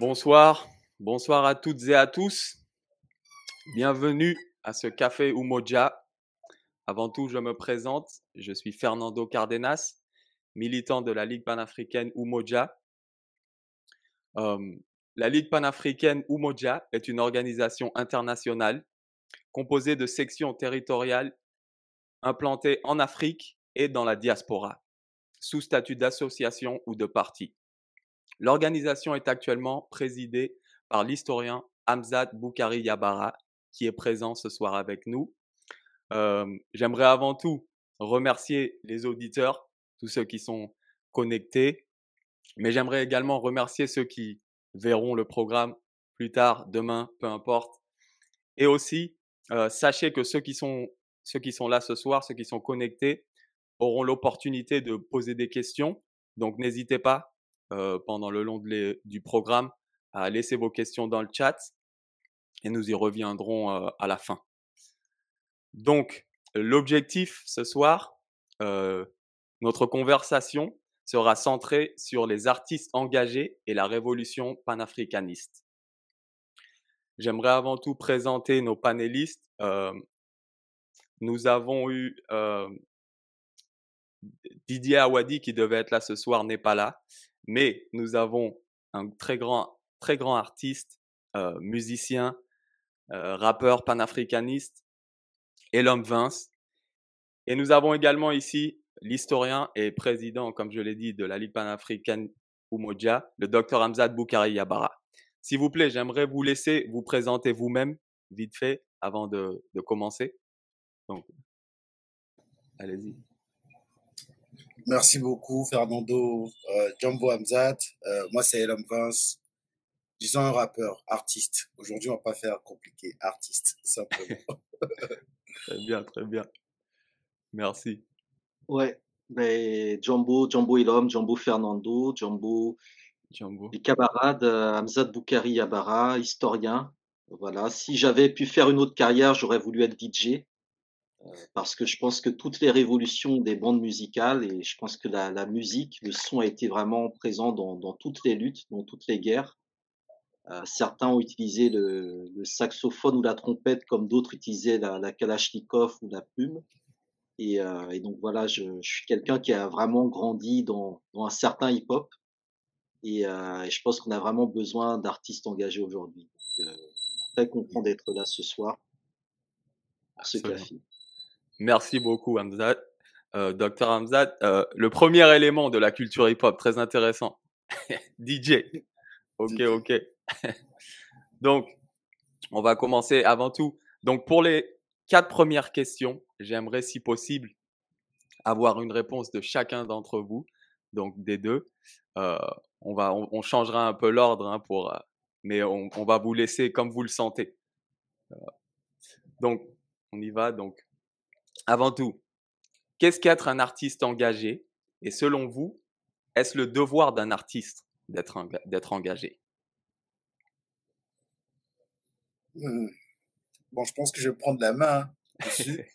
Bonsoir, bonsoir à toutes et à tous. Bienvenue à ce café Umoja. Avant tout, je me présente. Je suis Fernando Cardenas, militant de la Ligue panafricaine Umoja. Euh, la Ligue panafricaine Umoja est une organisation internationale composée de sections territoriales implantées en Afrique et dans la diaspora, sous statut d'association ou de parti. L'organisation est actuellement présidée par l'historien Hamzat Boukari Yabara, qui est présent ce soir avec nous. J'aimerais avant tout remercier les auditeurs, tous ceux qui sont connectés, mais j'aimerais également remercier ceux qui verront le programme plus tard, demain, peu importe. Et aussi, sachez que ceux qui sont là ce soir, ceux qui sont connectés, auront l'opportunité de poser des questions. Donc, n'hésitez pas pendant le long du programme à laisser vos questions dans le chat et nous y reviendrons à la fin. Donc, l'objectif ce soir, euh, notre conversation sera centrée sur les artistes engagés et la révolution panafricaniste. J'aimerais avant tout présenter nos panélistes. Nous avons eu Didier Awadi qui devait être là ce soir n'est pas là, mais nous avons un très grand artiste, musicien, rappeur panafricaniste, Elom Vince. Et nous avons également ici l'historien et président, comme je l'ai dit, de la Ligue panafricaine Umoja, le docteur Hamzat Boukari Yabara. S'il vous plaît, j'aimerais vous laisser vous présenter vous-même, vite fait, avant de commencer. Donc, allez-y. Merci beaucoup, Fernando. Jumbo Hamzat. Moi, c'est Elom Vince. Disons un rappeur, artiste. Aujourd'hui, on va pas faire compliqué. Artiste, simplement. Très bien, très bien. Merci. Ouais, mais Jumbo Elom, Jumbo Fernando, Jumbo, Django. les camarades, Hamzat Boukari Yabara, historien. Voilà. Si j'avais pu faire une autre carrière, j'aurais voulu être DJ, parce que je pense que toutes les révolutions des bandes musicales, et je pense que la musique, le son a été vraiment présent dans toutes les luttes, dans toutes les guerres. Certains ont utilisé le saxophone ou la trompette, comme d'autres utilisaient la kalachnikov ou la plume. Et donc voilà, je suis quelqu'un qui a vraiment grandi dans un certain hip-hop et je pense qu'on a vraiment besoin d'artistes engagés aujourd'hui. Très content d'être là ce soir pour ce Absolument. café. Merci beaucoup, Hamzat. Docteur Hamzat, le premier élément de la culture hip-hop, très intéressant. DJ. Ok, DJ. ok. Donc, on va commencer avant tout. Donc, pour les 4 premières questions, j'aimerais, si possible, avoir une réponse de chacun d'entre vous, donc des deux. On changera un peu l'ordre, hein, mais on va vous laisser comme vous le sentez. Donc, on y va. Donc, avant tout, qu'est-ce qu'être un artiste engagé? Et selon vous, est-ce le devoir d'un artiste d'être engagé? Bon, je pense que je vais prendre la main dessus.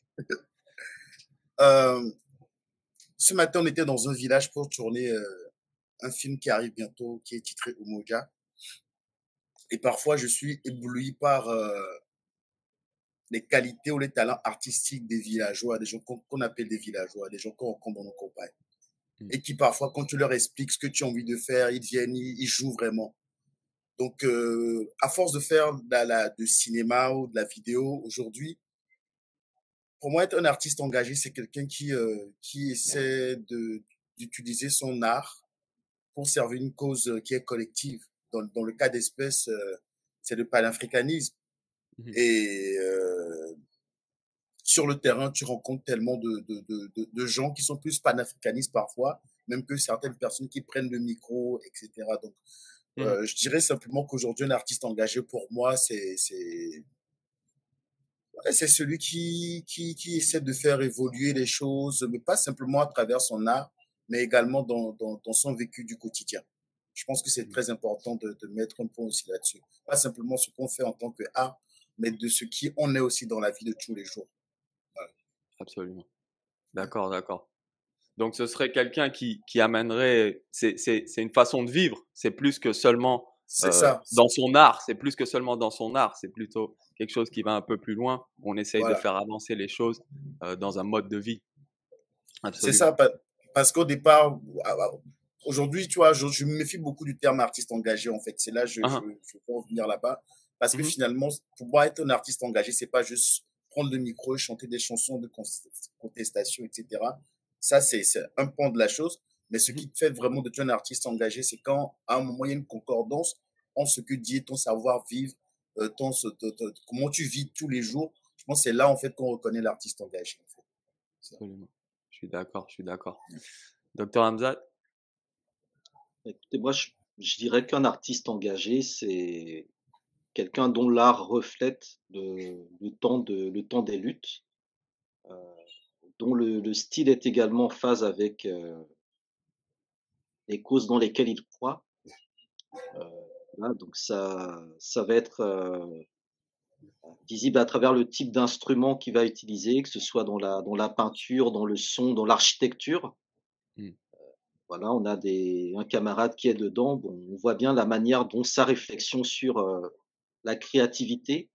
Euh, Ce matin, on était dans un village pour tourner un film qui arrive bientôt, qui est titré Umoja. Et parfois, je suis ébloui par les qualités ou les talents artistiques des villageois, des gens qu'on appelle des villageois, des gens qu'on rencontre dans nos campagnes. Et qui parfois, quand tu leur expliques ce que tu as envie de faire, ils viennent, ils jouent vraiment. Donc, à force de faire de cinéma ou de la vidéo aujourd'hui, pour moi, être un artiste engagé, c'est quelqu'un qui essaie d'utiliser son art pour servir une cause qui est collective. Dans le cas d'espèce, c'est le panafricanisme. Et sur le terrain, tu rencontres tellement de gens qui sont plus panafricanistes parfois, même que certaines personnes qui prennent le micro, etc. Donc, je dirais simplement qu'aujourd'hui, un artiste engagé, pour moi, c'est celui qui essaie de faire évoluer les choses, mais pas simplement à travers son art, mais également dans son vécu du quotidien. Je pense que c'est très important de mettre un point aussi là-dessus. Pas simplement ce qu'on fait en tant qu'art, mais de ce qui on est aussi dans la vie de tous les jours. Voilà. Absolument. D'accord, d'accord. Donc, ce serait quelqu'un qui amènerait, c'est une façon de vivre. C'est plus que seulement C'est ça. dans son art. C'est plus que seulement dans son art, c'est plutôt quelque chose qui va un peu plus loin. On essaye de Voilà. faire avancer les choses dans un mode de vie. C'est Absolument. ça, parce qu'au départ, aujourd'hui, tu vois, je me méfie beaucoup du terme artiste engagé, en fait. C'est là, je Uhum. peux en venir là-bas. Parce que Mhm. finalement, pour moi, être un artiste engagé, c'est pas juste prendre le micro et chanter des chansons de contestation, etc. Ça, c'est un pan de la chose. Mais ce Mhm. qui te fait vraiment de toi un artiste engagé, c'est quand, à un moment, il y a une concordance entre ce que dit ton savoir-vivre, comment tu vis tous les jours. Je pense que c'est là, en fait, qu'on reconnaît l'artiste engagé, en fait. Absolument. Je suis d'accord, je suis d'accord. Docteur Hamzat? Écoutez, moi, je dirais qu'un artiste engagé, c'est quelqu'un dont l'art reflète le temps des luttes, heu, dont le style est également en phase avec, les causes dans lesquelles il croit. Heu, voilà, donc ça va être, visible à travers le type d'instrument qu'il va utiliser, que ce soit dans la peinture, dans le son, dans l'architecture. Mm. Voilà, on a un camarade qui est dedans. Bon, on voit bien la manière dont sa réflexion sur, la créativité,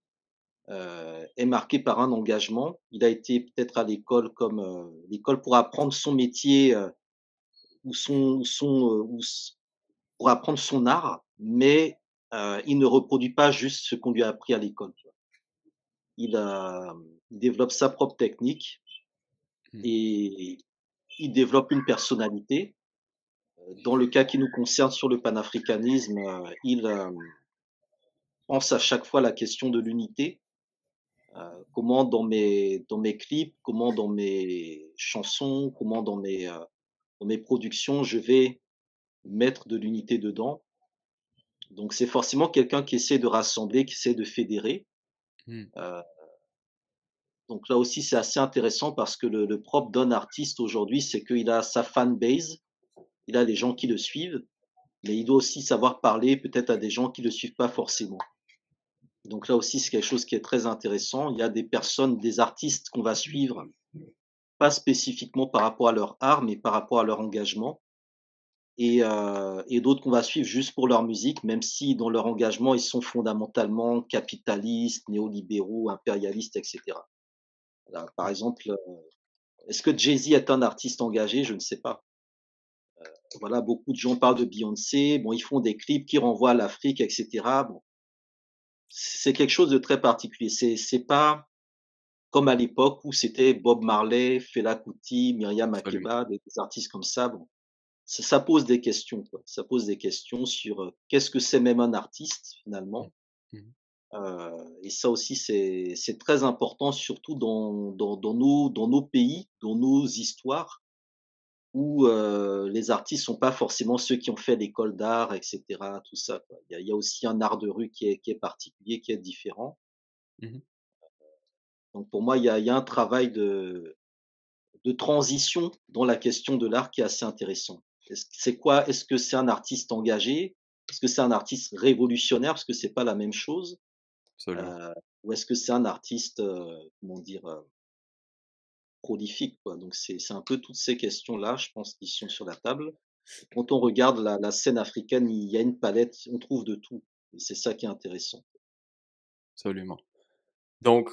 est marquée par un engagement. Il a été peut-être à l'école comme, l'école pour apprendre son métier, ou pour apprendre son art, mais, il ne reproduit pas juste ce qu'on lui a appris à l'école, tu vois? Il développe sa propre technique Mm. et il développe une personnalité. Dans le cas qui nous concerne sur le panafricanisme, il, pense à chaque fois la question de l'unité. Comment dans mes clips, comment dans mes chansons, comment dans mes productions, je vais mettre de l'unité dedans. Donc c'est forcément quelqu'un qui essaie de rassembler, qui essaie de fédérer. Mm. Heu, donc là aussi, c'est assez intéressant parce que le propre d'un artiste aujourd'hui, c'est qu'il a sa fan base, il a les gens qui le suivent, mais il doit aussi savoir parler peut-être à des gens qui le suivent pas forcément. Donc là aussi, c'est quelque chose qui est très intéressant. Il y a des personnes, des artistes qu'on va suivre, pas spécifiquement par rapport à leur art, mais par rapport à leur engagement et d'autres qu'on va suivre juste pour leur musique, même si dans leur engagement, ils sont fondamentalement capitalistes, néolibéraux, impérialistes et cetera. Voilà, par exemple, est-ce que Jay-Z est un artiste engagé? Je ne sais pas. Voilà, beaucoup de gens parlent de Beyoncé. Bon, ils font des clips qui renvoient à l'Afrique et cetera. Bon, c'est quelque chose de très particulier. C'est pas comme à l'époque où c'était Bob Marley, Fela Kuti, Myriam Absolument. Makeba, des artistes comme ça. Bon, ça pose des questions, quoi. Ça pose des questions sur, qu'est-ce que c'est même un artiste Mm. finalement? Mhm. Et ça aussi c'est très important surtout dans nos pays, dans nos histoires où, les artistes sont pas forcément ceux qui ont fait l'école d'art et cetera, tout ça, quoi. Il y a aussi un art de rue qui est particulier, qui est différent. Mhm. Donc pour moi, il y a un travail de transition dans la question de l'art qui est assez intéressant. C'est quoi? Est-ce que c'est un artiste engagé? Est-ce que c'est un artiste révolutionnaire? Parce que c'est pas la même chose. Absolument. Heu, ou est-ce que c'est un artiste, comment dire? Prolifique, quoi. Donc c'est un peu toutes ces questions-là, je pense, qui sont sur la table. Quand on regarde la scène africaine, il y a une palette, on trouve de tout et c'est ça qui est intéressant. Absolument. Donc,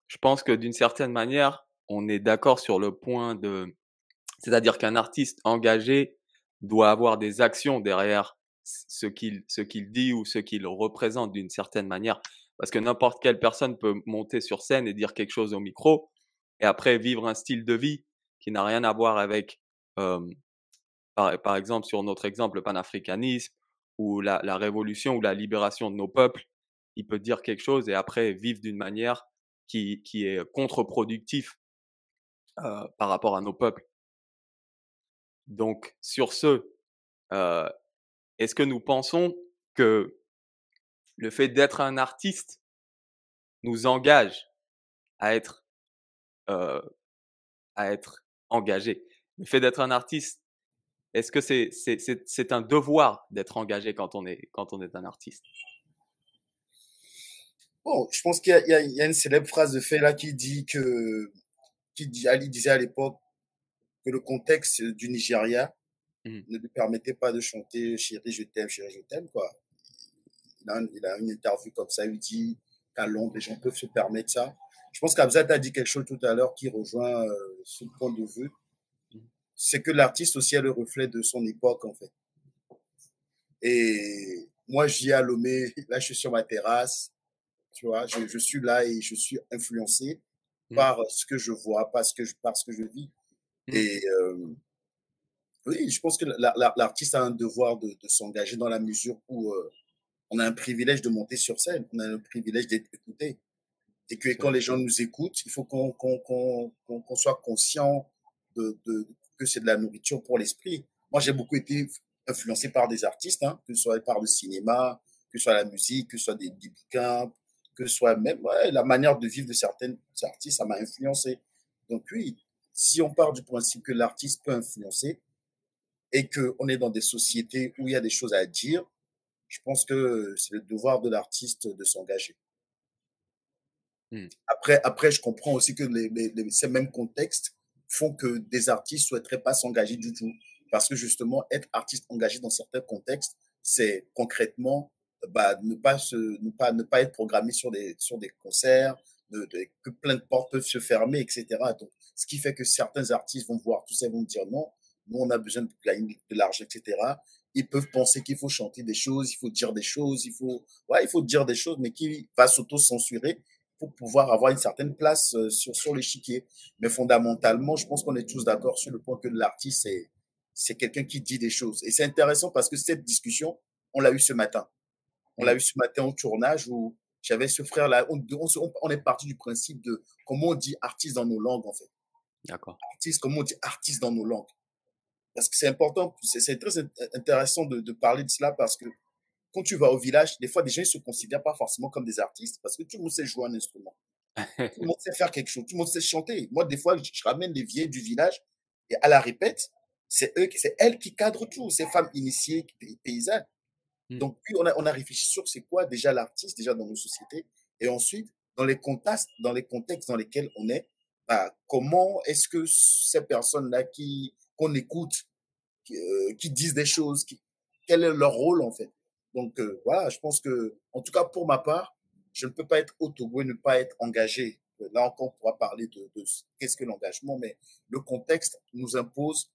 je pense que d'une certaine manière, on est d'accord sur le point de, c'est-à-dire qu'un artiste engagé doit avoir des actions derrière ce qu'il dit ou ce qu'il représente d'une certaine manière. Parce que n'importe quelle personne peut monter sur scène et dire quelque chose au micro et après vivre un style de vie qui n'a rien à voir avec, euh, par exemple, sur notre exemple, le panafricanisme ou la révolution ou la libération de nos peuples. Il peut dire quelque chose et après vivre d'une manière qui est contre-productif par rapport à nos peuples. Donc, sur ce, euh, est-ce que nous pensons que le fait d'être un artiste nous engage à être, euh, à être engagé? Le fait d'être un artiste, est-ce que c'est un devoir d'être engagé quand on est un artiste? Bon, je pense il y a une célèbre phrase de Fela Ali disait à l'époque que le contexte du Nigeria Mhm. ne lui permettait pas de chanter chérie, je t'aime, quoi. il a une interview comme ça, il dit qu'à Londres, les gens peuvent se permettre ça. Je pense qu'Abzat a dit quelque chose tout à l'heure qui rejoint ce point de vue. C'est que l'artiste aussi est le reflet de son époque, en fait. Et moi, j'y ai à Lomé, là, je suis sur ma terrasse, tu vois, je suis là et je suis influencé par ce que je vois, par ce que je vis. Et oui, je pense que l'artiste a un devoir de s'engager dans la mesure où on a un privilège de monter sur scène, on a un privilège d'être écouté. Et que quand les gens nous écoutent, il faut qu'on soit conscient que c'est de la nourriture pour l'esprit. Moi, j'ai beaucoup été influencé par des artistes, hein, que ce soit par le cinéma, que ce soit la musique, que ce soit des bouquins, que ce soit même la manière de vivre de certains artistes, ça m'a influencé. Donc oui, si on part du principe que l'artiste peut influencer et qu'on est dans des sociétés où il y a des choses à dire, je pense que c'est le devoir de l'artiste de s'engager. Après, je comprends aussi que ces mêmes contextes font que des artistes souhaiteraient pas s'engager du tout. Parce que justement, être artiste engagé dans certains contextes, c'est concrètement ne pas être programmé sur des concerts, que plein de portes peuvent se fermer, etc. Donc, ce qui fait que certains artistes vont voir tout ça, vont dire non, nous on a besoin de gagner de l'argent, etc. Ils peuvent penser qu'il faut chanter des choses, il faut dire des choses, il faut dire des choses, mais qui va s'auto-censurer pour pouvoir avoir une certaine place sur l'échiquier. Mais fondamentalement, je pense qu'on est tous d'accord sur le point que l'artiste, c'est quelqu'un qui dit des choses. Et c'est intéressant parce que cette discussion, on l'a eu ce matin. On l'a eu ce matin au tournage où j'avais ce frère-là. On est parti du principe de comment on dit artiste dans nos langues, en fait. D'accord. Artiste, comment on dit artiste dans nos langues. Parce que c'est important, c'est très intéressant de parler de cela parce que quand tu vas au village, des fois, des gens ne se considèrent pas forcément comme des artistes parce que tout le monde sait jouer un instrument. Tout le monde sait faire quelque chose. Tout le monde sait chanter. Moi, des fois, je ramène les vieilles du village et à la répète, c'est elles qui cadrent tout, ces femmes initiées, paysannes. Donc, puis, on a réfléchi sur c'est quoi déjà l'artiste, déjà dans nos sociétés. Et ensuite, dans les contextes dans lesquels on est, bah, comment est-ce que ces personnes-là qu'on écoute, qui disent des choses, quel est leur rôle en fait? Donc voilà, je pense que, en tout cas pour ma part, je ne peux pas être au Togo et ne pas être engagé. Là encore, on pourra parler de qu'est-ce que l'engagement, mais le contexte nous impose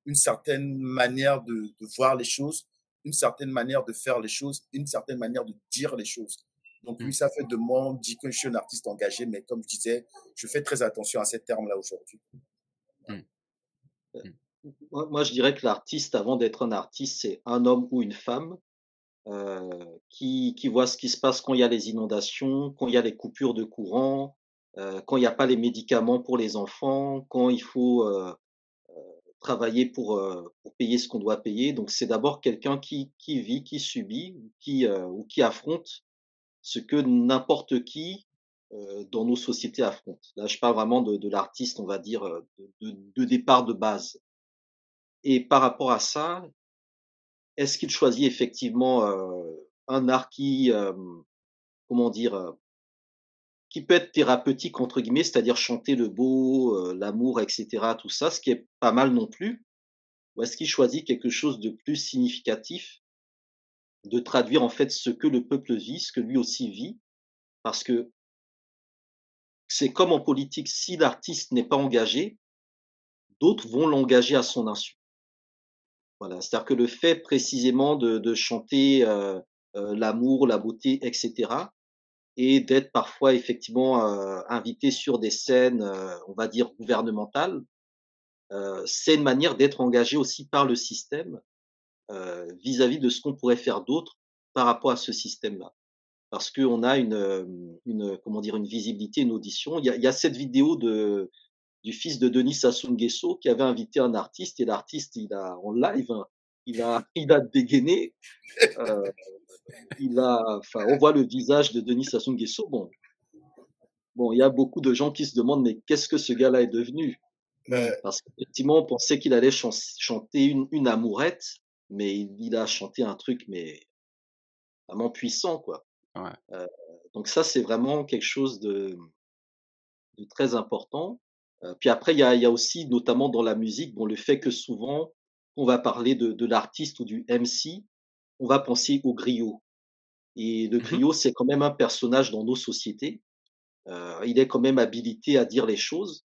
une certaine manière de voir les choses, une certaine manière de faire les choses, une certaine manière de dire les choses. Donc oui, ça fait de moi, on dit que je suis un artiste engagé, mais comme je disais, je fais très attention à ces termes-là aujourd'hui. Moi, je dirais que l'artiste, avant d'être un artiste, c'est un homme ou une femme qui voit ce qui se passe quand il y a les inondations, quand il y a les coupures de courant, quand il n'y a pas les médicaments pour les enfants, quand il faut travailler pour payer ce qu'on doit payer. Donc, c'est d'abord quelqu'un qui vit, qui subit ou qui affronte ce que n'importe qui dans nos sociétés affronte. Là, je parle vraiment de l'artiste, on va dire, de départ de base. Et par rapport à ça, est-ce qu'il choisit effectivement un art qui, comment dire, qui peut être «thérapeutique» entre guillemets, c'est-à-dire chanter le beau, l'amour et cetera, tout ça, ce qui est pas mal non plus? Ou est-ce qu'il choisit quelque chose de plus significatif, de traduire en fait ce que le peuple vit, ce que lui aussi vit? Parce que c'est comme en politique, si l'artiste n'est pas engagé, d'autres vont l'engager à son insu. Voilà, c'est-à-dire que le fait précisément de chanter, l'amour, la beauté et cetera et d'être parfois effectivement, invité sur des scènes, on va dire gouvernementales, c'est une manière d'être engagé aussi par le système, vis-à-vis de ce qu'on pourrait faire d'autre par rapport à ce système-là. Parce qu'on a comment dire? Une visibilité, une audition. Il y a cette vidéo du fils de Denis Sassou Nguesso qui avait invité un artiste et l'artiste, il a en live, hein, il a dégainé, heu, enfin, on voit le visage de Denis Sassou Nguesso. Bon, il y a beaucoup de gens qui se demandent: «Mais qu'est-ce que ce gars-là est devenu?» Parce qu'effectivement, on pensait qu'il allait chanter une amourette, mais il a chanté un truc, mais vraiment puissant, quoi. Ouais. Donc ça, c'est vraiment quelque chose de très important. Puis après, il y a aussi, notamment dans la musique, bon, le fait que souvent, on va parler de l'artiste ou du MC, on va penser au griot. et le Mmh. griot, c'est quand même un personnage dans nos sociétés. Il est quand même habilité à dire les choses.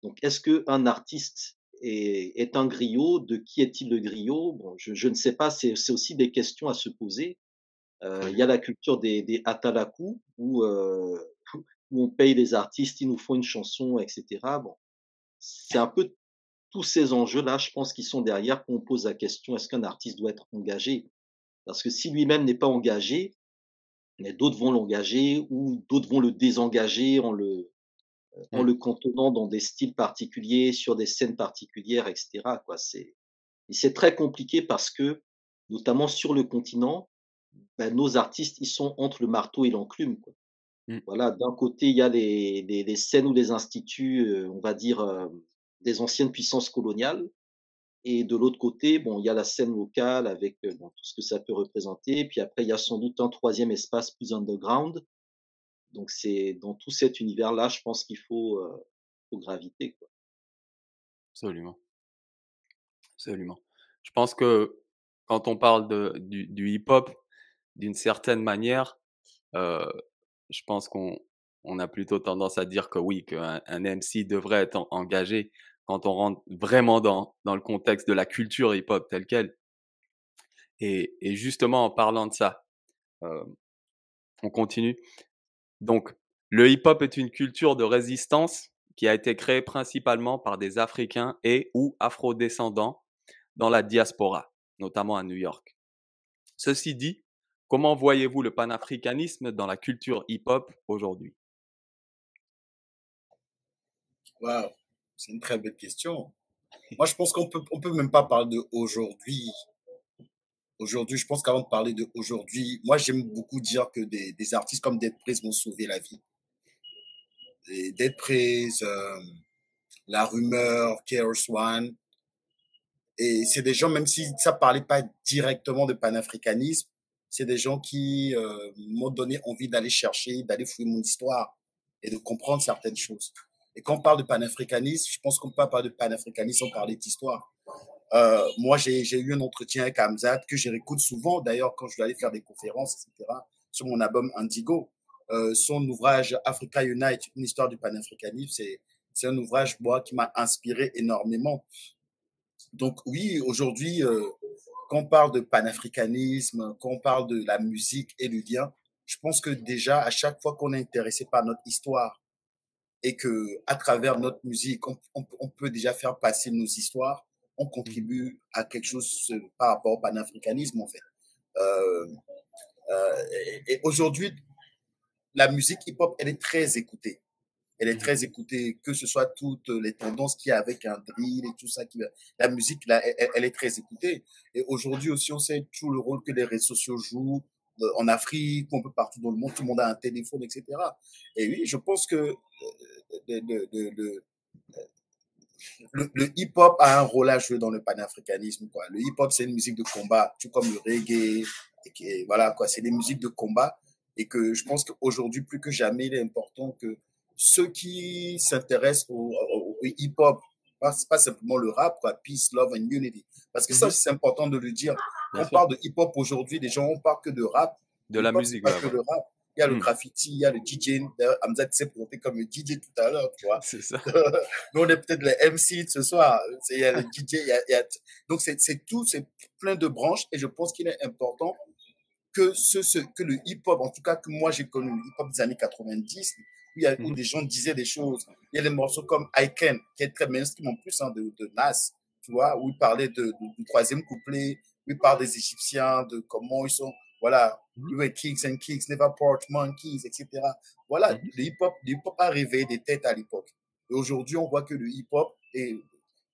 Donc est-ce qu'un artiste est un griot? De qui est-il le griot? Bon, je ne sais pas, c'est aussi des questions à se poser. Il y a Absolument. la culture des atalaku où, où on paye les artistes, ils nous font une chanson et cetera. Bon, c'est un peu tous ces enjeux-là, je pense, qui sont derrière, qu'on pose la question: «Est-ce qu'un artiste doit être engagé?» Parce que si lui-même n'est pas engagé, mais d'autres vont l'engager ou d'autres vont le désengager en Mmh. le cantonnant dans des styles particuliers, sur des scènes particulières et cetera, quoi. C'est très compliqué parce que, notamment sur le continent, bah, nos artistes, ils sont entre le marteau et l'enclume, quoi. Mmh. Voilà, d'un côté, il y a les scènes ou les instituts, on va dire, des anciennes puissances coloniales, et de l'autre côté, bon, il y a la scène locale avec, bon, tout ce que ça peut représenter. Puis après, il y a sans doute un troisième espace plus underground. Donc c'est dans tout cet univers-là, je pense qu'il faut graviter, quoi. Absolument, absolument. Je pense que quand on parle du hip-hop, d'une certaine manière, heu, je pense qu'on a plutôt tendance à dire que oui, qu'un MC devrait être engagé quand on rentre vraiment dans le contexte de la culture hip-hop telle quelle. Et justement en parlant de ça, heu, on continue. Donc le hip-hop est une culture de résistance qui a été créée principalement par des Africains et ou afro-descendants dans la diaspora, notamment à New York. Ceci dit, comment voyez-vous le panafricanisme dans la culture hip-hop aujourd'hui? Waouh, c'est une très belle question. Moi, je pense on peut même pas parler de aujourd'hui. Aujourd'hui, je pense qu'avant de parler de aujourd'hui, moi, j'aime beaucoup dire que des artistes comme Dead Prez m'ont sauvé la vie. Et Dead Prez, La Rumeur, KRS One. Et c'est des gens, même si ça parlait pas directement de panafricanisme, c'est des gens qui m'ont donné envie d'aller chercher, d'aller fouiller mon histoire et de comprendre certaines choses. Et quand on parle de panafricanisme, je pense qu'on ne peut pas parler de panafricanisme sans parler d'histoire. Moi, j'ai eu un entretien avec Hamzat que je réécoute souvent, d'ailleurs, quand je dois aller faire des conférences, etc., sur mon album Indigo. Son ouvrage Africa Unite, une histoire du panafricanisme, c'est un ouvrage, moi, qui m'a inspiré énormément. Donc oui, aujourd'hui, quand on parle de panafricanisme, quand on parle de la musique et du lien, je pense que déjà, à chaque fois qu'on est intéressé par notre histoire et que à travers notre musique, on peut déjà faire passer nos histoires, on Mmh. contribue à quelque chose par rapport au panafricanisme, en fait. Euh, et aujourd'hui, la musique hip-hop, elle est très écoutée. Elle est Mmh. très écoutée, que ce soit toutes les tendances qu'il y a avec un drill et tout ça. La musique, là, elle est très écoutée. Et aujourd'hui aussi, on sait tout le rôle que les réseaux sociaux jouent en Afrique, un peu partout dans le monde, tout le monde a un téléphone, etc. Et oui, je pense que le, le, le, le hip-hop a un rôle à jouer dans le panafricanisme. Quoi. Le hip-hop, c'est une musique de combat, tout comme le reggae. Et voilà, quoi, c'est des musiques de combat. Et que je pense qu'aujourd'hui, plus que jamais, il est important que ceux qui s'intéressent au hip-hop, pas simplement le rap, quoi, peace, love and unity. Parce que ça Mmh. aussi, c'est important de le dire. Bien Quand on sûr. parle de hip-hop aujourd'hui, les gens, on parle que de rap. De Le la hip-hop, c'est musique, pas ouais, que voilà. le rap. Il y a le Mmh. graffiti, il y a le DJing. D'ailleurs, Hamza s'est présenté comme le DJ tout à l'heure, tu vois. C'est ça. Nous, on est peut-être les MC de ce soir. Il y a le DJ, donc c'est tout, c'est plein de branches et je pense qu'il est important que, que le hip-hop, en tout cas que moi j'ai connu le hip-hop des années 90, où Mmh. des gens disaient des choses. Il y a des morceaux comme I Can, qui est très mainstream en plus hein, de Nas, tu vois, où il parlait du troisième couplet, où il parle des Égyptiens, de comment ils sont, voilà, Mmh. we were kings and kings, never part monkeys, etc. Voilà, Mmh. le hip-hop a réveillé des têtes à l'époque. Et aujourd'hui, on voit que le hip-hop est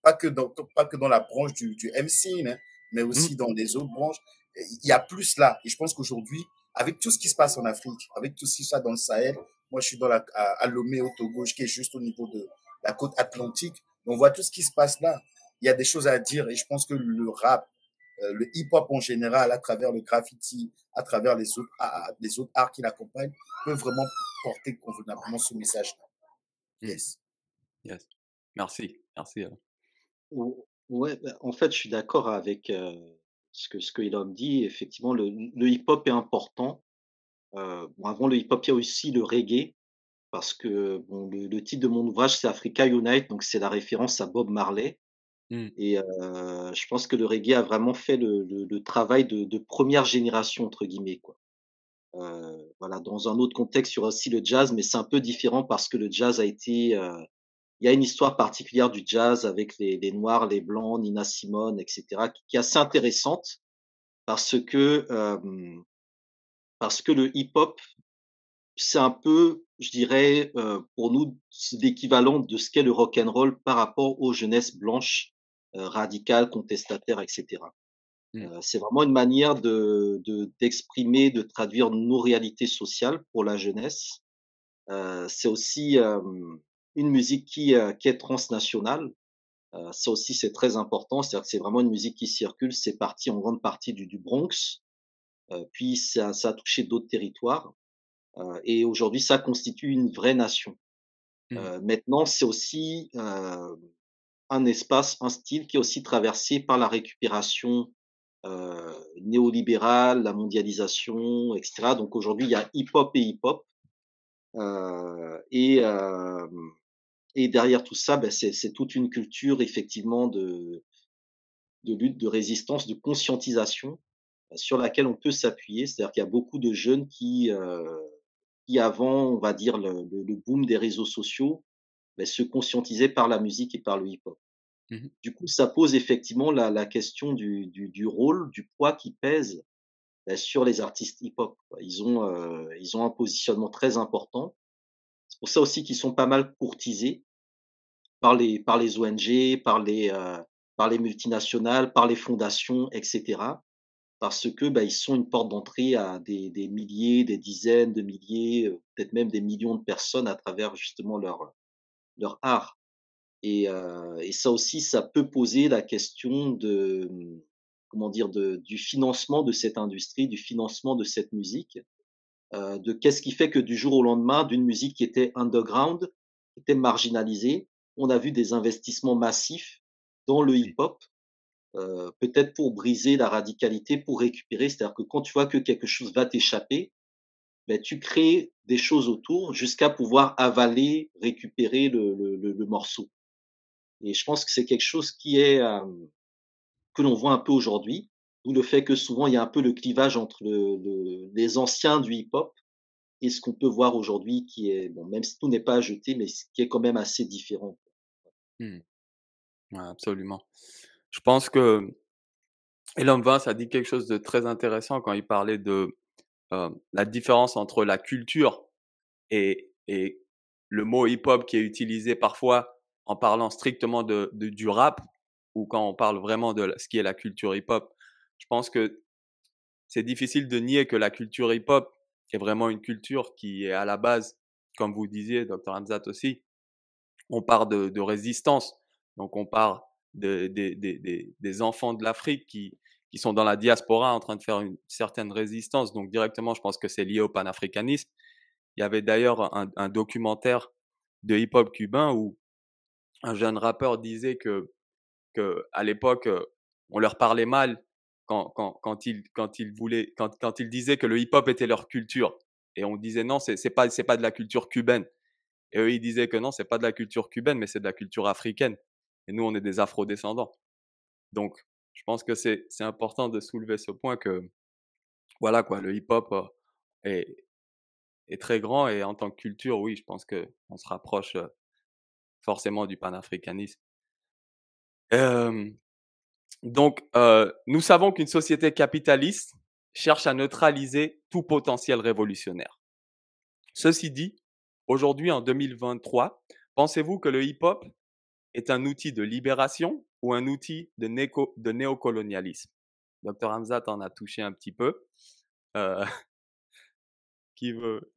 pas que dans la branche du MC, hein, mais Mmh. aussi dans les autres branches. Il y a plus là. Et je pense qu'aujourd'hui, avec tout ce qui se passe en Afrique, avec tout ce qui se passe dans le Sahel, moi je suis à Lomé au Togo, qui est juste au niveau de la côte atlantique. On voit tout ce qui se passe là. Il y a des choses à dire et je pense que le rap, le hip-hop en général, à travers le graffiti, à travers les autres arts qui l'accompagnent, peut vraiment porter convenablement ce message-là. Mmh. Yes. Yes. Merci, merci, Ou ouais, bah, en fait, je suis d'accord avec, ce que Ilham dit. Effectivement, le hip-hop est important. Bon, avant le hip-hop, il y a aussi le reggae parce que bon, le titre de mon ouvrage, c'est Africa Unite, donc c'est la référence à Bob Marley Mmh. et je pense que le reggae a vraiment fait le travail de «première génération» entre guillemets, quoi. Voilà, dans un autre contexte, il y aura aussi le jazz, mais c'est un peu différent parce que le jazz a été, il y a une histoire particulière du jazz avec les noirs, les blancs, Nina Simone et cetera, qui est assez intéressante parce que, parce que le hip-hop, c'est un peu, je dirais, pour nous, c'est l'équivalent de ce qu'est le rock and roll par rapport aux jeunesses blanches, radicales, contestataires et cetera. Mmh. C'est vraiment une manière d'exprimer, de traduire nos réalités sociales pour la jeunesse. C'est aussi, une musique qui est transnationale. Ça aussi, c'est très important. C'est-à-dire que c'est vraiment une musique qui circule. C'est parti en grande partie du Bronx, puis ça a touché d'autres territoires, et aujourd'hui, ça constitue une vraie nation. Mmh. Maintenant, c'est aussi, un espace, un style qui est aussi traversé par la récupération, néolibérale, la mondialisation et cetera. Donc aujourd'hui, il y a hip-hop et hip-hop, et et derrière tout ça, ben c'est toute une culture effectivement de lutte, de résistance, de conscientisation, sur laquelle on peut s'appuyer. C'est-à-dire qu'il y a beaucoup de jeunes qui avant, on va dire le boom des réseaux sociaux, beh, se conscientisaient par la musique et par le hip-hop. Mmh. Du coup, ça pose effectivement la question du rôle, du poids qui pèse, bah, sur les artistes hip-hop, quoi. Ils ont un positionnement très important. C'est pour ça aussi qu'ils sont pas mal courtisés par les ONG, par les multinationales, par les fondations et cetera. Parce que, bah, ils sont une porte d'entrée à des milliers, des dizaines de milliers, peut-être même des millions de personnes à travers justement leur art. Et ça aussi, ça peut poser la question de, comment dire? Du financement de cette industrie, du financement de cette musique, de qu'est-ce qui fait que du jour au lendemain, d'une musique qui était underground, qui était marginalisée, on a vu des investissements massifs dans le Oui. hip-hop, peut-être pour briser la radicalité, pour récupérer. C'est-à-dire que quand tu vois que quelque chose va t'échapper, beh, tu crées des choses autour jusqu'à pouvoir avaler, récupérer le morceau. Et je pense que c'est quelque chose qui est, que l'on voit un peu aujourd'hui, d'où le fait que souvent il y a un peu le clivage entre les anciens du hip-hop et ce qu'on peut voir aujourd'hui qui est bon, même si tout n'est pas à jeter, mais ce qui est quand même assez différent. Mmh. Ouais, absolument. Je pense que Elon Musk a dit quelque chose de très intéressant quand il parlait de, la différence entre la culture et le mot hip-hop qui est utilisé parfois en parlant strictement du rap ou quand on parle vraiment de ce qui est la culture hip-hop. Je pense que c'est difficile de nier que la culture hip-hop est vraiment une culture qui est à la base, comme vous disiez, Dr Hamzat aussi, on part de résistance. Donc on part des enfants de l'Afrique qui sont dans la diaspora en train de faire une certaine résistance. Donc directement, je pense que c'est lié au panafricanisme. Il y avait d'ailleurs un documentaire de hip-hop cubain où un jeune rappeur disait que à l'époque, on leur parlait mal quand ils disaient que le hip-hop était leur culture. Et on disait non, c'est pas de la culture cubaine. Et eux, ils disaient que non, c'est pas de la culture cubaine, mais c'est de la culture africaine. Et nous, on est des afro-descendants. Donc, je pense que c'est important de soulever ce point que, voilà quoi, le hip-hop est, est très grand et en tant que culture, oui, je pense que on se rapproche forcément du panafricanisme. Euh, donc, nous savons qu'une société capitaliste cherche à neutraliser tout potentiel révolutionnaire. Ceci dit, aujourd'hui, en 2023, pensez-vous que le hip-hop est un outil de libération ou un outil de néocolonialisme? Docteur Hamzat en a touché un petit peu. Euh, qui veut?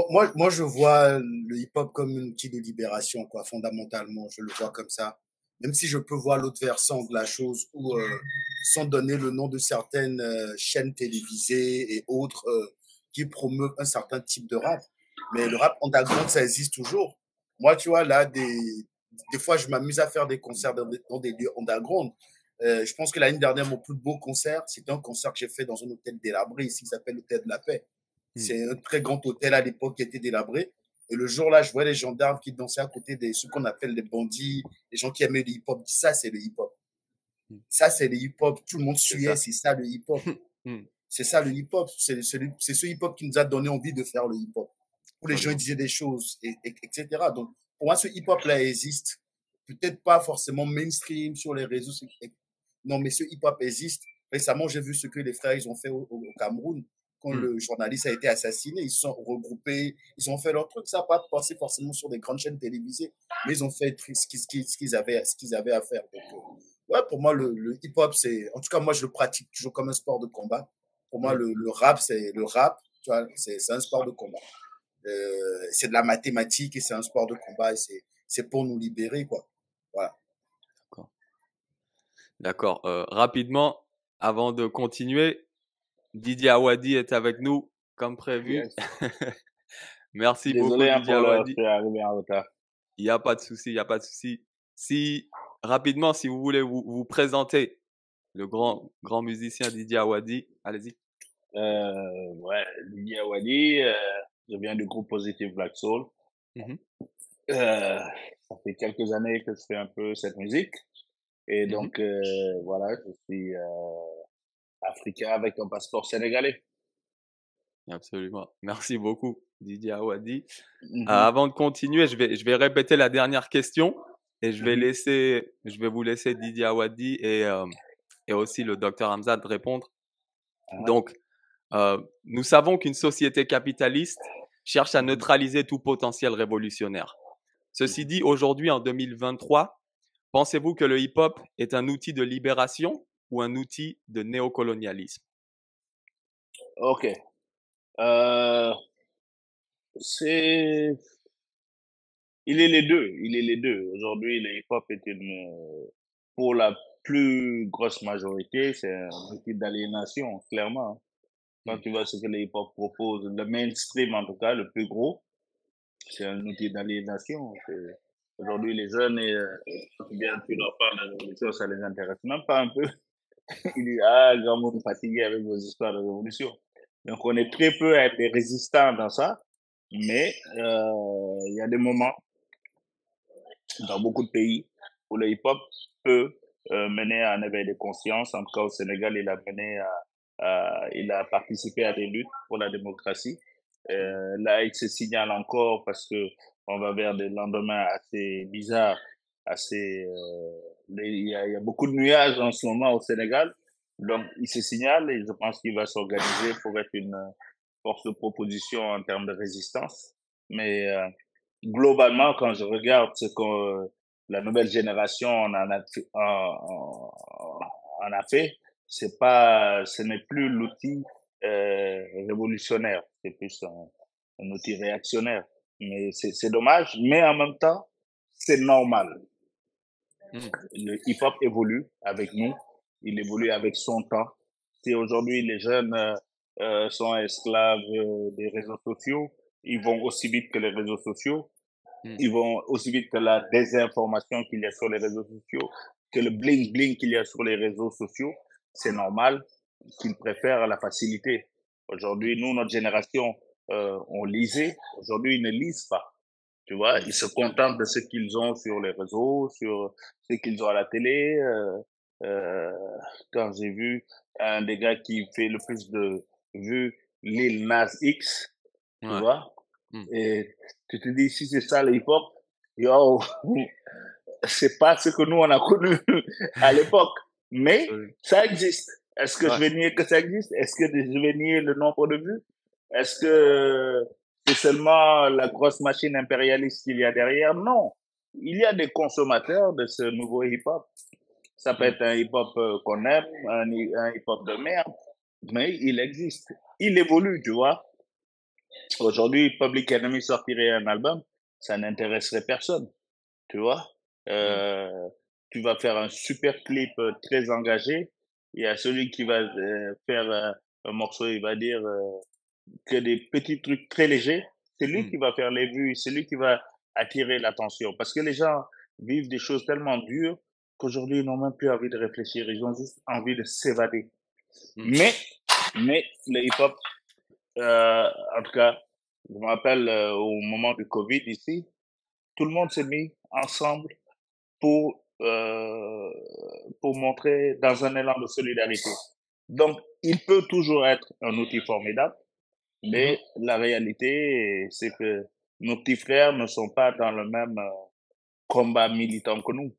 Moi, je vois le hip-hop comme un outil de libération, quoi, fondamentalement. Je le vois comme ça. Même si je peux voir l'autre versant de la chose où, sans donner le nom de certaines chaînes télévisées et autres qui promeuvent un certain type de rap. Mais le rap underground, ça existe toujours. Moi, tu vois, là, des fois, je m'amuse à faire des concerts dans des lieux underground. Je pense que l'année dernière, mon plus beau concert, c'était un concert que j'ai fait dans un hôtel délabré ici qui s'appelle l'Hôtel de la Paix. C'est un très grand hôtel à l'époque qui était délabré. Et le jour-là, je voyais les gendarmes qui dansaient à côté de ceux qu'on appelle les bandits, les gens qui aimaient le hip-hop. Ça, c'est le hip-hop. Ça, c'est le hip-hop. Tout le monde suait, c'est ça le hip-hop. C'est ça le hip-hop. C'est ce hip-hop qui nous a donné envie de faire le hip-hop. Où les gens disaient des choses, etc. Donc, pour moi, ce hip-hop-là existe. Peut-être pas forcément mainstream sur les réseaux. Non, mais ce hip-hop existe. Récemment, j'ai vu ce que les frères ils ont fait au Cameroun. Quand le journaliste a été assassiné, ils se sont regroupés, ils ont fait leur truc. Ça n'a pas passé forcément sur des grandes chaînes télévisées, mais ils ont fait ce qu'ils avaient à faire. Donc, ouais, pour moi, le hip-hop, c'est. En tout cas, moi, je le pratique toujours comme un sport de combat. Pour moi, le rap, c'est le rap, tu vois, c'est un sport de combat. C'est de la mathématique et c'est un sport de combat et c'est pour nous libérer, quoi. Voilà. D'accord. Rapidement, avant de continuer, Didier Awadi est avec nous, comme prévu. Yes. Merci beaucoup, Désolé Didier pour l'heure, Awadi. je suis arrivé en retard. Il n'y a pas de souci, il n'y a pas de souci. Rapidement, si vous voulez vous présenter, le grand musicien Didier Awadi, allez-y. Ouais, Didier Awadi, je viens du groupe Positive Black Soul. Ça fait quelques années que je fais un peu cette musique. Et donc, voilà, je suis africain avec un passeport sénégalais. Absolument. Merci beaucoup, Didier Awadi. Avant de continuer, je vais répéter la dernière question et je vais vous laisser Didier Awadi et aussi le docteur Hamzat répondre. Donc, nous savons qu'une société capitaliste cherche à neutraliser tout potentiel révolutionnaire. Ceci dit, aujourd'hui, en 2023, pensez-vous que le hip-hop est un outil de libération ou un outil de néocolonialisme? Ok. C'est... Il est les deux. Il est les deux. Aujourd'hui, le hip-hop est pour la plus grosse majorité, c'est un outil d'aliénation, clairement. Quand tu vois ce que le hip-hop propose, le mainstream en tout cas, le plus gros, c'est un outil d'aliénation. Aujourd'hui, les jeunes, bien tu leur parles de révolution, ça les intéresse même pas un peu. Ils disent, ah, grand monde fatigué avec vos histoires de révolution. Donc, on est très peu à être des résistants dans ça, mais il y a des moments dans beaucoup de pays où le hip-hop peut mener à un éveil de conscience. En tout cas, au Sénégal, il a participé à des luttes pour la démocratie. Là, il se signale encore parce que on va vers des lendemains assez bizarres, il y a beaucoup de nuages en ce moment au Sénégal. Donc, il se signale et je pense qu'il va s'organiser pour être une force de proposition en termes de résistance. Mais globalement, quand je regarde ce que la nouvelle génération en a fait, ce n'est plus l'outil révolutionnaire, c'est plus un outil réactionnaire. Mais c'est dommage, mais en même temps, c'est normal. Le hip-hop évolue avec nous, il évolue avec son temps. Si aujourd'hui les jeunes sont esclaves des réseaux sociaux, ils vont aussi vite que les réseaux sociaux. Ils vont aussi vite que la désinformation qu'il y a sur les réseaux sociaux, que le bling-bling qu'il y a sur les réseaux sociaux. C'est normal qu'ils préfèrent la facilité. Aujourd'hui, nous, notre génération, on lisait. Aujourd'hui, ils ne lisent pas. Tu vois, ils se contentent de ce qu'ils ont sur les réseaux, sur ce qu'ils ont à la télé. Quand j'ai vu un des gars qui fait le plus de vues, Lil Nas X, tu vois, et tu te dis, si c'est ça le hip-hop, yo, c'est pas ce que nous on a connu à l'époque, mais ça existe. Est-ce que je vais nier que ça existe? Est-ce que je vais nier le nombre de vues? Est-ce que c'est seulement la grosse machine impérialiste qu'il y a derrière? Non. Il y a des consommateurs de ce nouveau hip-hop. Ça peut être un hip-hop qu'on aime, un hip-hop de merde, mais il existe. Il évolue, tu vois. Aujourd'hui, Public Enemy sortirait un album, ça n'intéresserait personne, tu vois. Tu vas faire un super clip très engagé. Il y a celui qui va faire un morceau, il va dire que des petits trucs très légers. C'est lui qui va faire les vues, c'est lui qui va attirer l'attention. Parce que les gens vivent des choses tellement dures qu'aujourd'hui, ils n'ont même plus envie de réfléchir. Ils ont juste envie de s'évader. Mm. Mais le hip-hop, en tout cas, je me rappelle au moment du Covid ici, tout le monde s'est mis ensemble pour, euh, pour montrer dans un élan de solidarité. Donc, il peut toujours être un outil formidable, mais la réalité, c'est que nos petits frères ne sont pas dans le même combat militant que nous.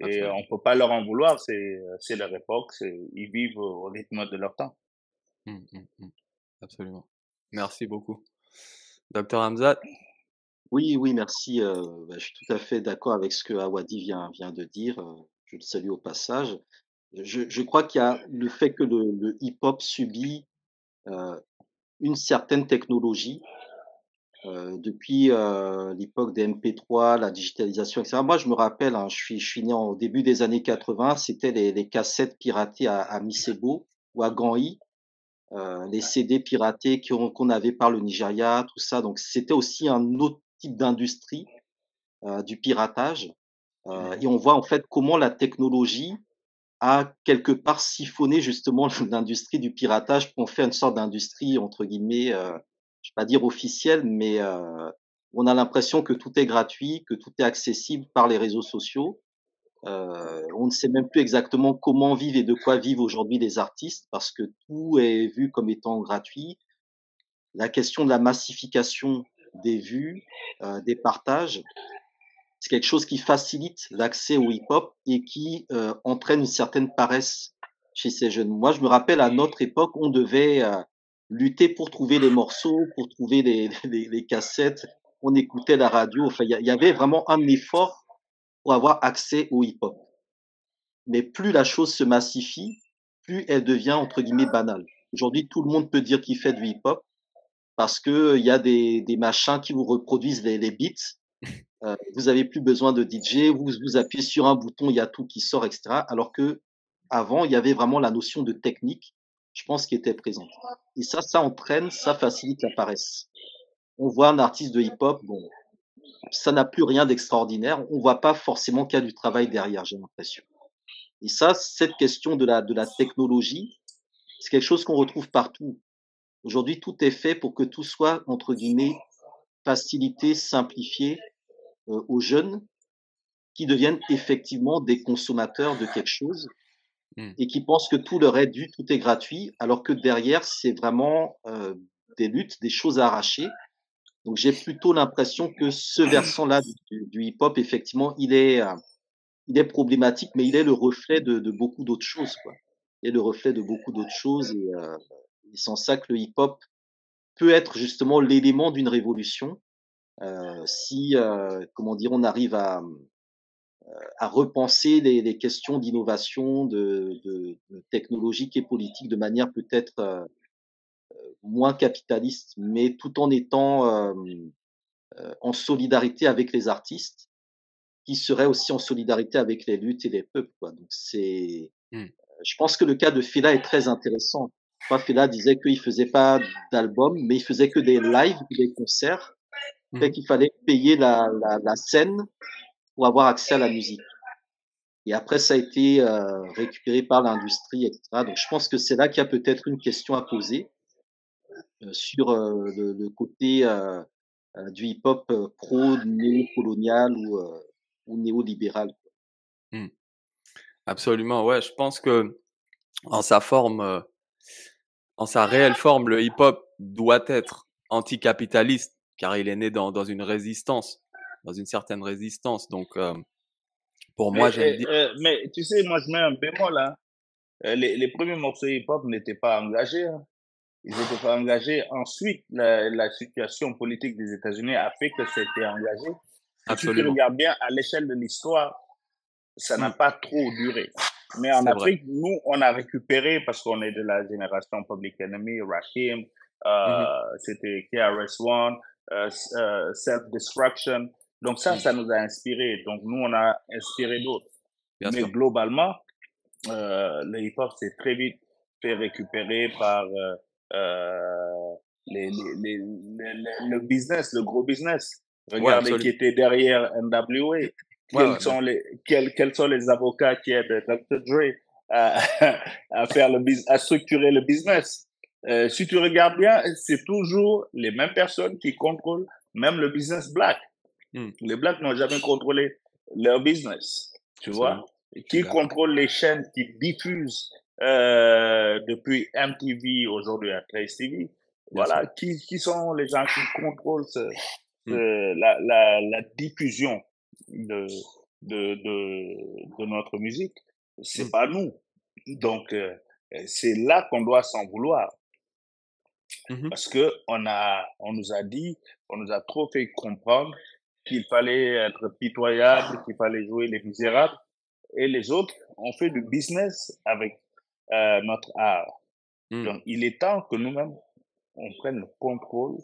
Et Absolument. on peut pas leur en vouloir, c'est leur époque, ils vivent au rythme de leur temps. Absolument. Merci beaucoup. Docteur Hamzat? Oui, oui, merci. Je suis tout à fait d'accord avec ce que Awadi vient de dire. Je le salue au passage. Je crois qu'il y a le fait que le hip-hop subit euh, une certaine technologie depuis l'époque des MP3, la digitalisation, etc. Moi, je me rappelle, hein, je suis né au début des années 80, c'était les cassettes piratées à Misebo ou à Gandhi, les CD piratés qu'on avait par le Nigeria, tout ça. Donc, c'était aussi un autre type d'industrie du piratage. Et on voit en fait comment la technologie a quelque part siphonné justement l'industrie du piratage pour en faire une sorte d'industrie entre guillemets, je vais pas dire officielle, mais on a l'impression que tout est gratuit, que tout est accessible par les réseaux sociaux. On ne sait même plus exactement comment vivent et de quoi vivent aujourd'hui les artistes parce que tout est vu comme étant gratuit. La question de la massification des vues, des partages, c'est quelque chose qui facilite l'accès au hip-hop et qui entraîne une certaine paresse chez ces jeunes. Moi, je me rappelle à notre époque, on devait lutter pour trouver les morceaux, pour trouver les cassettes. On écoutait la radio. Enfin, il y avait vraiment un effort pour avoir accès au hip-hop. Mais plus la chose se massifie, plus elle devient entre guillemets banale. Aujourd'hui, tout le monde peut dire qu'il fait du hip-hop parce que il y a des machins qui vous reproduisent les beats. Vous avez plus besoin de DJ, vous appuyez sur un bouton, il y a tout qui sort, etc. Alors que avant, il y avait vraiment la notion de technique, je pense, qui était présente. Et ça entraîne, ça facilite la paresse. On voit un artiste de hip-hop, bon, ça n'a plus rien d'extraordinaire. On voit pas forcément qu'il y a du travail derrière, j'ai l'impression. Et ça, cette question de la technologie, c'est quelque chose qu'on retrouve partout. Aujourd'hui, tout est fait pour que tout soit, entre guillemets, facilité, simplifié aux jeunes qui deviennent effectivement des consommateurs de quelque chose et qui pensent que tout leur est dû, tout est gratuit, alors que derrière, c'est vraiment des luttes, des choses à arracher. Donc j'ai plutôt l'impression que ce versant-là du hip-hop, effectivement, il est problématique, mais il est le reflet de beaucoup d'autres choses, quoi. Il est le reflet de beaucoup d'autres choses et c'est en ça que le hip-hop peut être justement l'élément d'une révolution si, comment dire, on arrive à repenser les questions d'innovation, technologique et politique de manière peut-être moins capitaliste, mais tout en étant en solidarité avec les artistes, qui seraient aussi en solidarité avec les luttes et les peuples, quoi. Donc je pense que le cas de Fela est très intéressant. Je crois que Fela disait qu'il faisait pas d'album, mais il faisait que des lives, des concerts, fait qu'il fallait payer la scène pour avoir accès à la musique. Et après, ça a été récupéré par l'industrie, etc. Donc, je pense que c'est là qu'il y a peut-être une question à poser sur le côté du hip-hop pro-néocolonial ou néolibéral. Mmh. Absolument, ouais, je pense que en sa forme, en sa réelle forme, le hip-hop doit être anticapitaliste, car il est né dans une résistance, dans une certaine résistance. Donc, pour moi, j'aime dire. Mais tu sais, moi, je mets un bémol, hein. Les premiers morceaux hip-hop n'étaient pas engagés, hein. Ils n'étaient pas engagés. Ensuite, la situation politique des États-Unis a fait que c'était engagé. Et si tu Absolument. regardes bien à l'échelle de l'histoire, ça n'a pas trop duré. Mais en C'est vrai. Afrique, nous, on a récupéré parce qu'on est de la génération Public Enemy, Rakim, c'était KRS-One, Self-Destruction. Donc ça nous a inspiré. Donc nous, on a inspiré d'autres. Bien Mais sûr. globalement, le hip-hop s'est très vite fait récupérer par le business, le gros business. Regardez qui absolument. était derrière NWA, Ouais, quels sont les avocats qui aident Dr. Dre à, à faire à structurer le business. Si tu regardes bien, c'est toujours les mêmes personnes qui contrôlent même le business black. Les blacks n'ont jamais contrôlé leur business, tu vois. Qui contrôle les chaînes qui diffusent depuis MTV aujourd'hui à Trace TV. Voilà, qui sont les gens qui contrôlent la diffusion de notre musique? C'est pas nous. Donc, c'est là qu'on doit s'en vouloir. Parce que on nous a dit, on nous a trop fait comprendre qu'il fallait être pitoyable, qu'il fallait jouer les misérables. Et les autres ont fait du business avec notre art. Donc, il est temps que nous-mêmes, on prenne le contrôle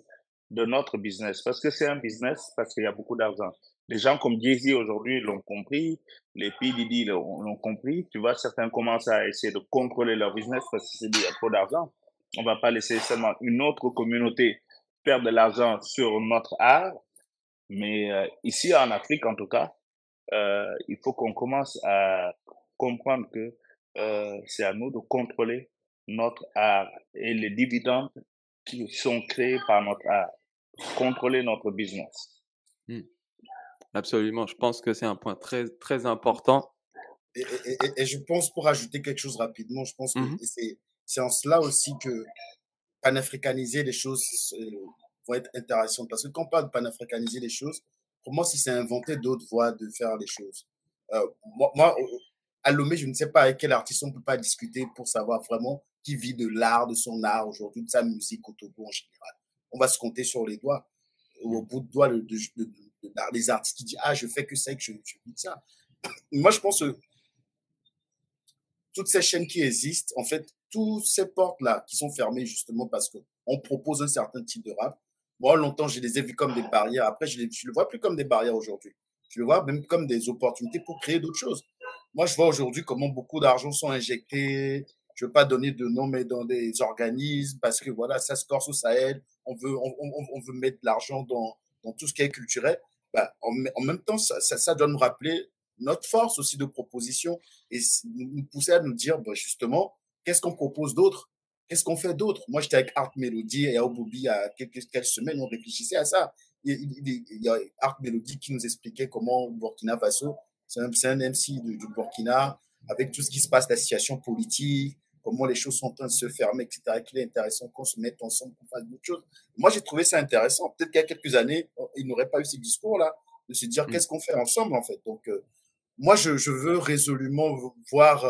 de notre business. Parce que c'est un business, parce qu'il y a beaucoup d'argent. Les gens comme Jay-Z aujourd'hui l'ont compris, les P. Diddy l'ont compris. Tu vois, certains commencent à essayer de contrôler leur business parce qu'il y a trop d'argent. On va pas laisser seulement une autre communauté perdre de l'argent sur notre art. Mais ici, en Afrique, en tout cas, il faut qu'on commence à comprendre que c'est à nous de contrôler notre art et les dividendes qui sont créés par notre art. Contrôler notre business. Absolument. Je pense que c'est un point très, très important. Et je pense, pour ajouter quelque chose rapidement, je pense que c'est en cela aussi que panafricaniser les choses vont être intéressantes. Parce que quand on parle de panafricaniser les choses, pour moi, si c'est inventer d'autres voies de faire les choses. Moi, à Lomé, je ne sais pas avec quel artiste on ne peut pas discuter pour savoir vraiment qui vit de l'art, de son art aujourd'hui, de sa musique au Togo en général. On va se compter sur les doigts, au bout de doigts, les artistes qui disent « Ah, je fais que ça et que je vis de ça ». Moi, je pense que toutes ces chaînes qui existent, en fait, toutes ces portes-là qui sont fermées justement parce qu'on propose un certain type de rap. Moi, longtemps, je les ai vus comme des barrières. Après, je ne le vois plus comme des barrières aujourd'hui. Je le vois même comme des opportunités pour créer d'autres choses. Moi, je vois aujourd'hui comment beaucoup d'argent sont injectés. Je ne veux pas donner de nom, mais dans des organismes parce que voilà, ça se corse au Sahel. On veut mettre de l'argent dans tout ce qui est culturel. Bah, en même temps, ça doit nous rappeler notre force aussi de proposition et nous pousser à nous dire, bah, justement, qu'est-ce qu'on propose d'autre? Qu'est-ce qu'on fait d'autre? Moi, j'étais avec Art Melody et Aobobi il y a quelques semaines, on réfléchissait à ça. Il y a Art Melody qui nous expliquait comment Burkina Faso, c'est un MC du Burkina, avec tout ce qui se passe, la situation politique, comment les choses sont en train de se fermer, etc., qu'il est intéressant qu'on se mette ensemble, qu'on fasse d'autres choses. Moi, j'ai trouvé ça intéressant. Peut-être qu'il y a quelques années, il n'aurait pas eu ces discours-là, de se dire qu'est-ce qu'on fait ensemble, en fait. Donc, moi, je veux résolument voir,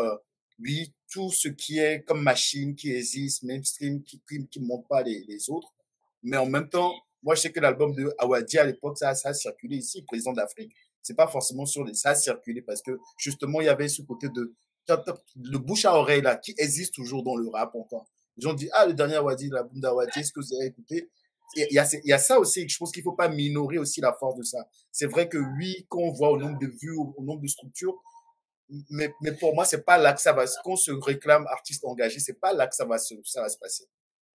oui, tout ce qui est comme machine qui existe, mainstream, qui ne montre pas les autres. Mais en même temps, moi, je sais que l'album de Awadi, à l'époque, ça a circulé ici, président d'Afrique. C'est pas forcément ça a circulé parce que, justement, il y avait ce côté le bouche à oreille, là, qui existe toujours dans le rap encore. Les gens disent, ah, le dernier Awadi, l'album d'Awadi, est-ce que vous avez écouté? Il y a ça aussi, je pense qu'il ne faut pas minorer aussi la force de ça. C'est vrai que oui, quand on voit au nombre de vues, au nombre de structures, mais pour moi, c'est pas là que ça va, qu'on se réclame artiste engagé, c'est pas là que ça va se passer.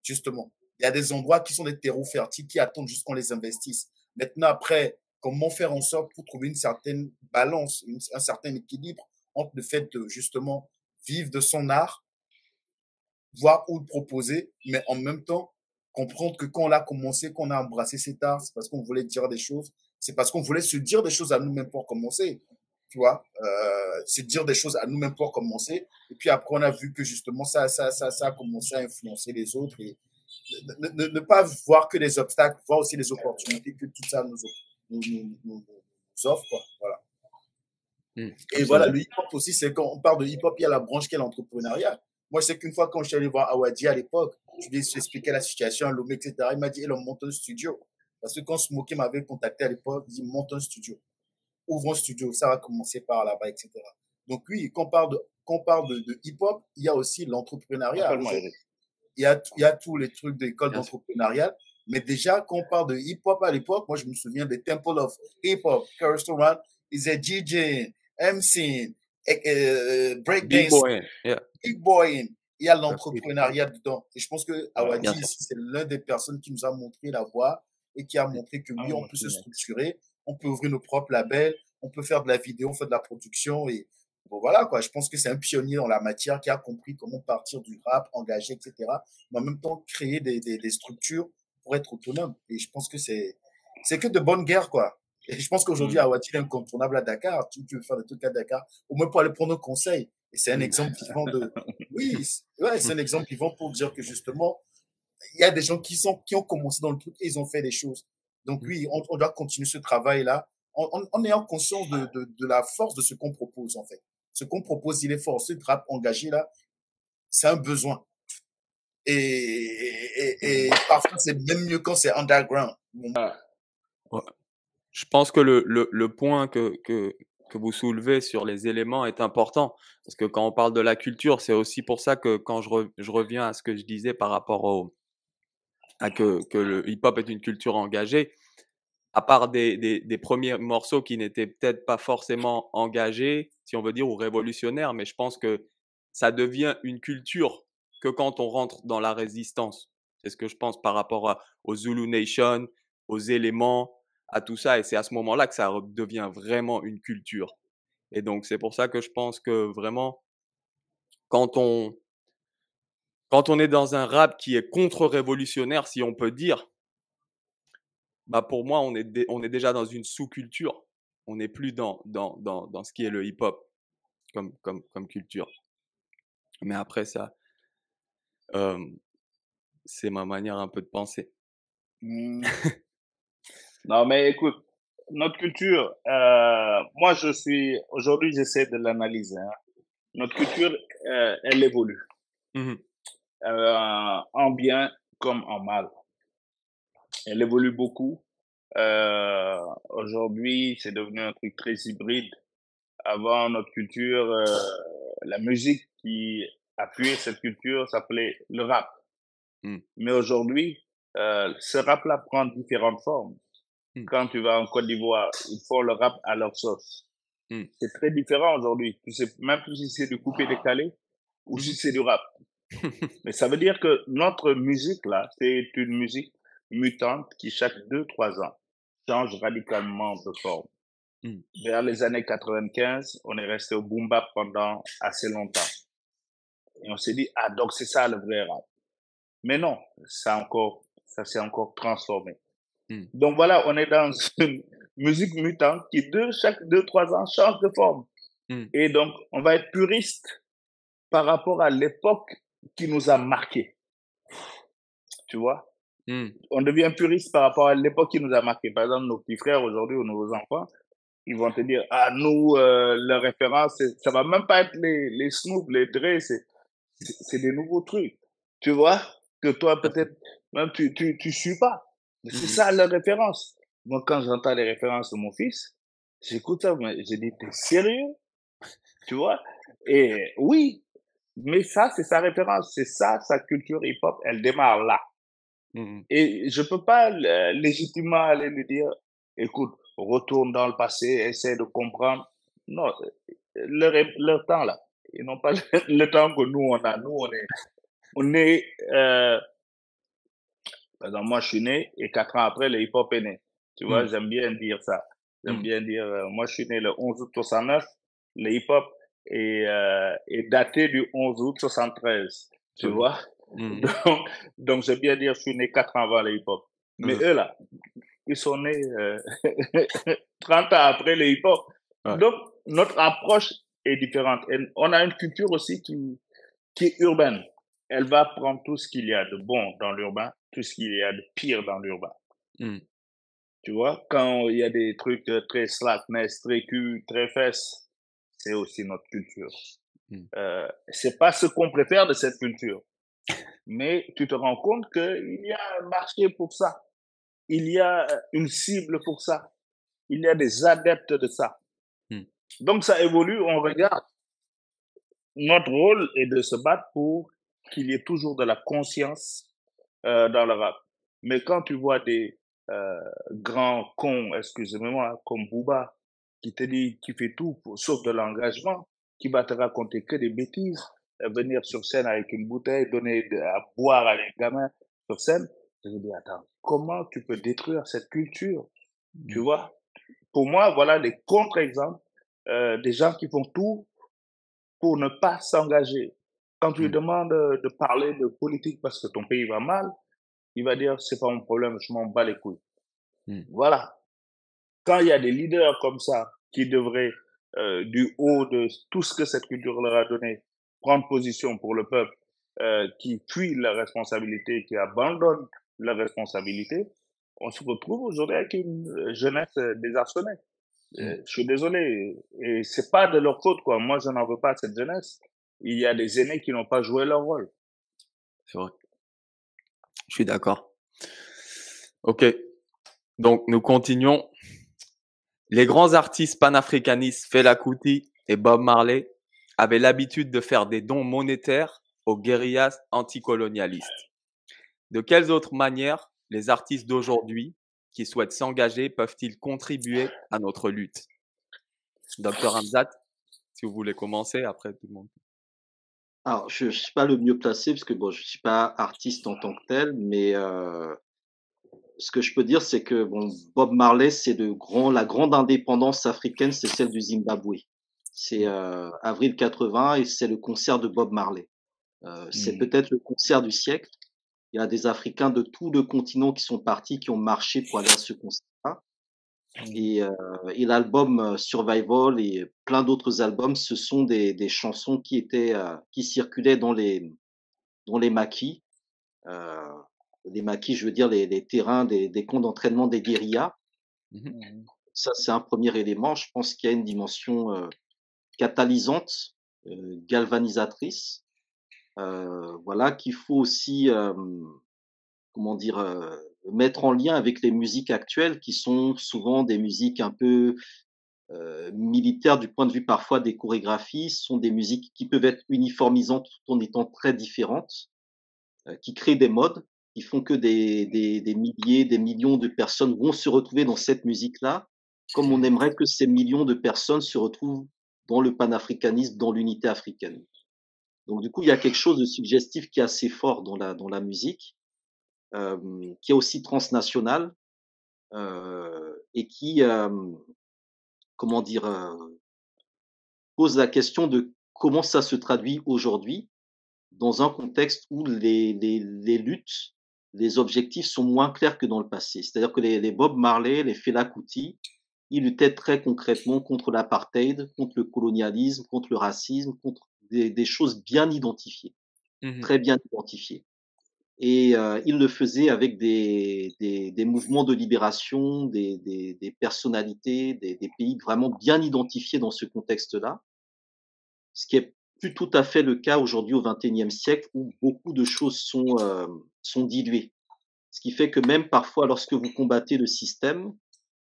Justement. Il y a des endroits qui sont des terreaux fertiles qui attendent juste qu'on les investisse. Maintenant, après, comment faire en sorte pour trouver une certaine balance, un certain équilibre entre le fait de justement vivre de son art, voir où le proposer, mais en même temps, comprendre que quand on a commencé, qu'on a embrassé cet art, c'est parce qu'on voulait dire des choses, c'est parce qu'on voulait se dire des choses à nous-mêmes pour commencer, tu vois, se dire des choses à nous-mêmes pour commencer, et puis après on a vu que justement ça a commencé à influencer les autres, et ne pas voir que les obstacles, voir aussi les opportunités que tout ça nous offre, quoi, voilà. Et voilà, le hip-hop aussi, c'est quand on parle de hip-hop, il y a la branche qui est l'entrepreneuriat. Moi, je sais qu'une fois, quand je suis allé voir Awadi à l'époque, je lui ai expliqué la situation à Lomé, etc. Il m'a dit, on monte un studio. Parce que quand Smokey m'avait contacté à l'époque, il dit, monte un studio. Ouvre un studio, ça va commencer par là-bas, etc. Donc, oui, quand on parle de hip-hop, il y a aussi l'entrepreneuriat. Il y a tous les trucs d'école d'entrepreneuriat. Mais déjà, quand on parle de hip-hop à l'époque, moi, je me souviens des Temple of Hip-Hop, restaurant, ils étaient DJ, MC, breakdance, big boy. Il y a l'entrepreneuriat dedans. Et je pense que Awadi, c'est l'un des personnes qui nous a montré la voie et qui a montré que oui, on peut se structurer, on peut ouvrir nos propres labels, on peut faire de la vidéo, on fait de la production et bon, voilà quoi. Je pense que c'est un pionnier dans la matière qui a compris comment partir du rap, engagé, etc. Mais en même temps, créer des structures pour être autonome. Et je pense que c'est que de bonnes guerres, quoi. Et je pense qu'aujourd'hui, Awadi est incontournable à Dakar. Tu veux faire des trucs à Dakar, au moins pour aller prendre conseil. Et c'est un exemple vivant de. Oui, ouais, c'est un exemple vivant pour dire que justement, il y a des gens qui ont commencé dans le truc et ils ont fait des choses. Donc oui, on doit continuer ce travail-là en ayant conscience de la force de ce qu'on propose, en fait. Ce qu'on propose, il est fort. Ce rap engagé, là, c'est un besoin. Et parfois, c'est même mieux quand c'est underground. Ouais. Je pense que le point que vous soulevez sur les éléments est important. Parce que quand on parle de la culture, c'est aussi pour ça que quand je reviens à ce que je disais par rapport à que le hip-hop est une culture engagée, à part des premiers morceaux qui n'étaient peut-être pas forcément engagés, si on veut dire, ou révolutionnaires, mais je pense que ça devient une culture que quand on rentre dans la résistance. C'est ce que je pense par rapport aux Zulu Nation, aux éléments, à tout ça. Et c'est à ce moment-là que ça devient vraiment une culture. Et donc, c'est pour ça que je pense que vraiment, quand on, quand on est dans un rap qui est contre-révolutionnaire, si on peut dire, bah pour moi, on est déjà dans une sous-culture. On n'est plus dans ce qui est le hip-hop comme culture. Mais après, ça, euh, c'est ma manière un peu de penser. Hmm. Non, mais écoute, notre culture, moi aujourd'hui, j'essaie de l'analyser, hein. Notre culture, elle évolue, Mhm. en bien comme en mal. Elle évolue beaucoup. Aujourd'hui, c'est devenu un truc très hybride. Avant, notre culture, la musique qui appuyait cette culture s'appelait le rap. Mm. Mais aujourd'hui, ce rap-là prend différentes formes. Mm. Quand tu vas en Côte d'Ivoire, ils font le rap à leur sauce. Mm. C'est très différent aujourd'hui. Tu sais même plus si c'est du coupé-décalé ou si c'est du rap. Mais ça veut dire que notre musique, là, c'est une musique mutante qui, chaque 2, 3 ans, change radicalement de forme. Mm. Vers les années 95, on est resté au boom bap pendant assez longtemps. Et on s'est dit, ah, donc c'est ça le vrai rap. Mais non, ça s'est encore transformé. Mm. Donc voilà, on est dans une musique mutante qui, chaque 2, 3 ans, change de forme. Mm. Et donc, on va être puriste par rapport à l'époque qui nous a marqués. Tu vois? Mm. On devient puriste par rapport à l'époque qui nous a marqués. Par exemple, nos petits frères aujourd'hui ou nos enfants, ils vont te dire, ah, nous, leur référence, ça va même pas être les Snoop, les Dre, c'est des nouveaux trucs. Tu vois? Que toi, peut-être, même tu suis pas. Mais c'est ça leur référence. Moi, quand j'entends les références de mon fils, j'écoute ça, mais je dis, t'es sérieux? Tu vois? Et oui, mais ça, c'est sa référence. C'est ça, sa culture hip-hop, elle démarre là. Mm. Et je peux pas légitimement aller lui dire, écoute, retourne dans le passé, essaie de comprendre. Non, leur temps là. Ils n'ont pas le temps que nous on a. Nous on est, par exemple, moi je suis né et 4 ans après le hip-hop est né. Tu vois, Mm. j'aime bien dire ça. J'aime Mm. bien dire, moi je suis né le 11 août 69, le hip-hop est daté du 11 août 73. Tu Solide. vois? Mm. Donc j'aime bien dire, je suis né 4 ans avant le hip-hop. Mais Mm. eux là, ils sont nés 30 ans après le hip-hop. Ouais. Donc notre approche est différente. Et on a une culture aussi qui est urbaine. Elle va prendre tout ce qu'il y a de bon dans l'urbain, tout ce qu'il y a de pire dans l'urbain. Mm. Tu vois, quand il y a des trucs très slackness, très cul, très fesses, c'est aussi notre culture. Mm. C'est pas ce qu'on préfère de cette culture, mais tu te rends compte qu'il y a un marché pour ça. Il y a une cible pour ça. Il y a des adeptes de ça. Mm. Donc ça évolue, on regarde. Notre rôle est de se battre pour qu'il y ait toujours de la conscience dans le rap. Mais quand tu vois des grands cons, excusez-moi, comme Booba, qui te dit qu'il fait tout sauf de l'engagement, qui va te raconter que des bêtises, venir sur scène avec une bouteille, donner à boire à les gamins sur scène, je me dis, attends, comment tu peux détruire cette culture, tu vois? pour moi, voilà les contre-exemples des gens qui font tout pour ne pas s'engager. Quand tu lui demandes de parler de politique parce que ton pays va mal, il va dire c'est pas mon problème, je m'en bats les couilles. Voilà. Quand il y a des leaders comme ça qui devraient, du haut de tout ce que cette culture leur a donné, prendre position pour le peuple, qui fuient leurs responsabilités, qui abandonnent leurs responsabilités, on se retrouve aujourd'hui avec une jeunesse désarçonnée. Je suis désolé, et c'est pas de leur faute, quoi. Moi, je n'en veux pas à cette jeunesse. Il y a des aînés qui n'ont pas joué leur rôle. C'est vrai. Je suis d'accord. Ok. Donc, nous continuons. Les grands artistes panafricanistes Fela Kuti et Bob Marley avaient l'habitude de faire des dons monétaires aux guérillas anticolonialistes. De quelles autres manières les artistes d'aujourd'hui qui souhaitent s'engager peuvent-ils contribuer à notre lutte? Docteur Hamzat, si vous voulez commencer, après tout le monde. Alors, je suis pas le mieux placé parce que bon, je suis pas artiste en tant que tel, mais ce que je peux dire, c'est que bon, Bob Marley, c'est la grande indépendance africaine, c'est celle du Zimbabwe. C'est avril 80 et c'est le concert de Bob Marley. C'est peut-être le concert du siècle. Il y a des Africains de tout le continent qui sont partis, qui ont marché pour aller à ce concert-là. Et l'album Survival et plein d'autres albums, ce sont des chansons qui circulaient dans les maquis. Les maquis, je veux dire les terrains des camps d'entraînement des guérillas. Ça, c'est un premier élément. Je pense qu'il y a une dimension catalysante, galvanisatrice. Voilà, qu'il faut aussi, comment dire, mettre en lien avec les musiques actuelles qui sont souvent des musiques un peu militaires du point de vue parfois des chorégraphies. Ce sont des musiques qui peuvent être uniformisantes tout en étant très différentes, qui créent des modes, qui font que des milliers, des millions de personnes vont se retrouver dans cette musique-là, comme on aimerait que ces millions de personnes se retrouvent dans le panafricanisme, dans l'unité africaine. Donc du coup, il y a quelque chose de suggestif qui est assez fort dans la musique, qui est aussi transnational, et qui, comment dire, pose la question de comment ça se traduit aujourd'hui dans un contexte où les luttes, les objectifs sont moins clairs que dans le passé. C'est-à-dire que les Bob Marley, les Fela Kuti, ils luttaient très concrètement contre l'apartheid, contre le colonialisme, contre le racisme, contre des choses bien identifiées, très bien identifiées. Et ils le faisaient avec des mouvements de libération, des personnalités, des pays vraiment bien identifiés dans ce contexte-là. Ce qui est plus tout à fait le cas aujourd'hui au XXIe siècle où beaucoup de choses sont diluées. Ce qui fait que même parfois lorsque vous combattez le système,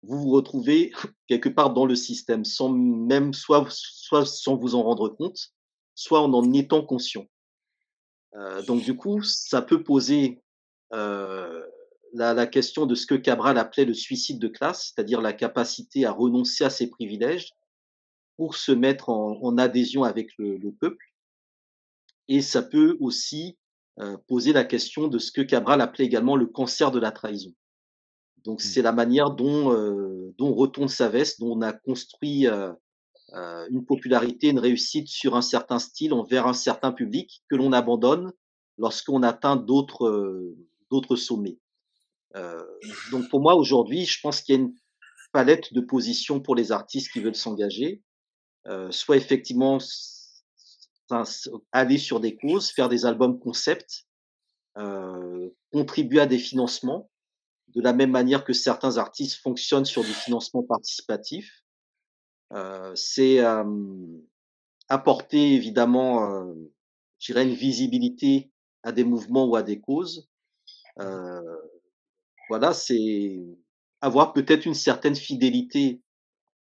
vous vous retrouvez quelque part dans le système sans même soit sans vous en rendre compte, soit en étant conscient. Donc du coup, ça peut poser, la question de ce que Cabral appelait le suicide de classe, c'est-à-dire la capacité à renoncer à ses privilèges pour se mettre en adhésion avec le peuple. Et ça peut aussi poser la question de ce que Cabral appelait également le cancer de la trahison. Donc c'est la manière dont retourne sa veste, dont on a construit une popularité, une réussite sur un certain style envers un certain public que l'on abandonne lorsqu'on atteint d'autres sommets. Donc pour moi aujourd'hui, je pense qu'il y a une palette de positions pour les artistes qui veulent s'engager, soit effectivement aller sur des causes, faire des albums concept, contribuer à des financements, de la même manière que certains artistes fonctionnent sur du financement participatif. C'est apporter évidemment, je dirais une visibilité à des mouvements ou à des causes. Voilà, c'est avoir peut-être une certaine fidélité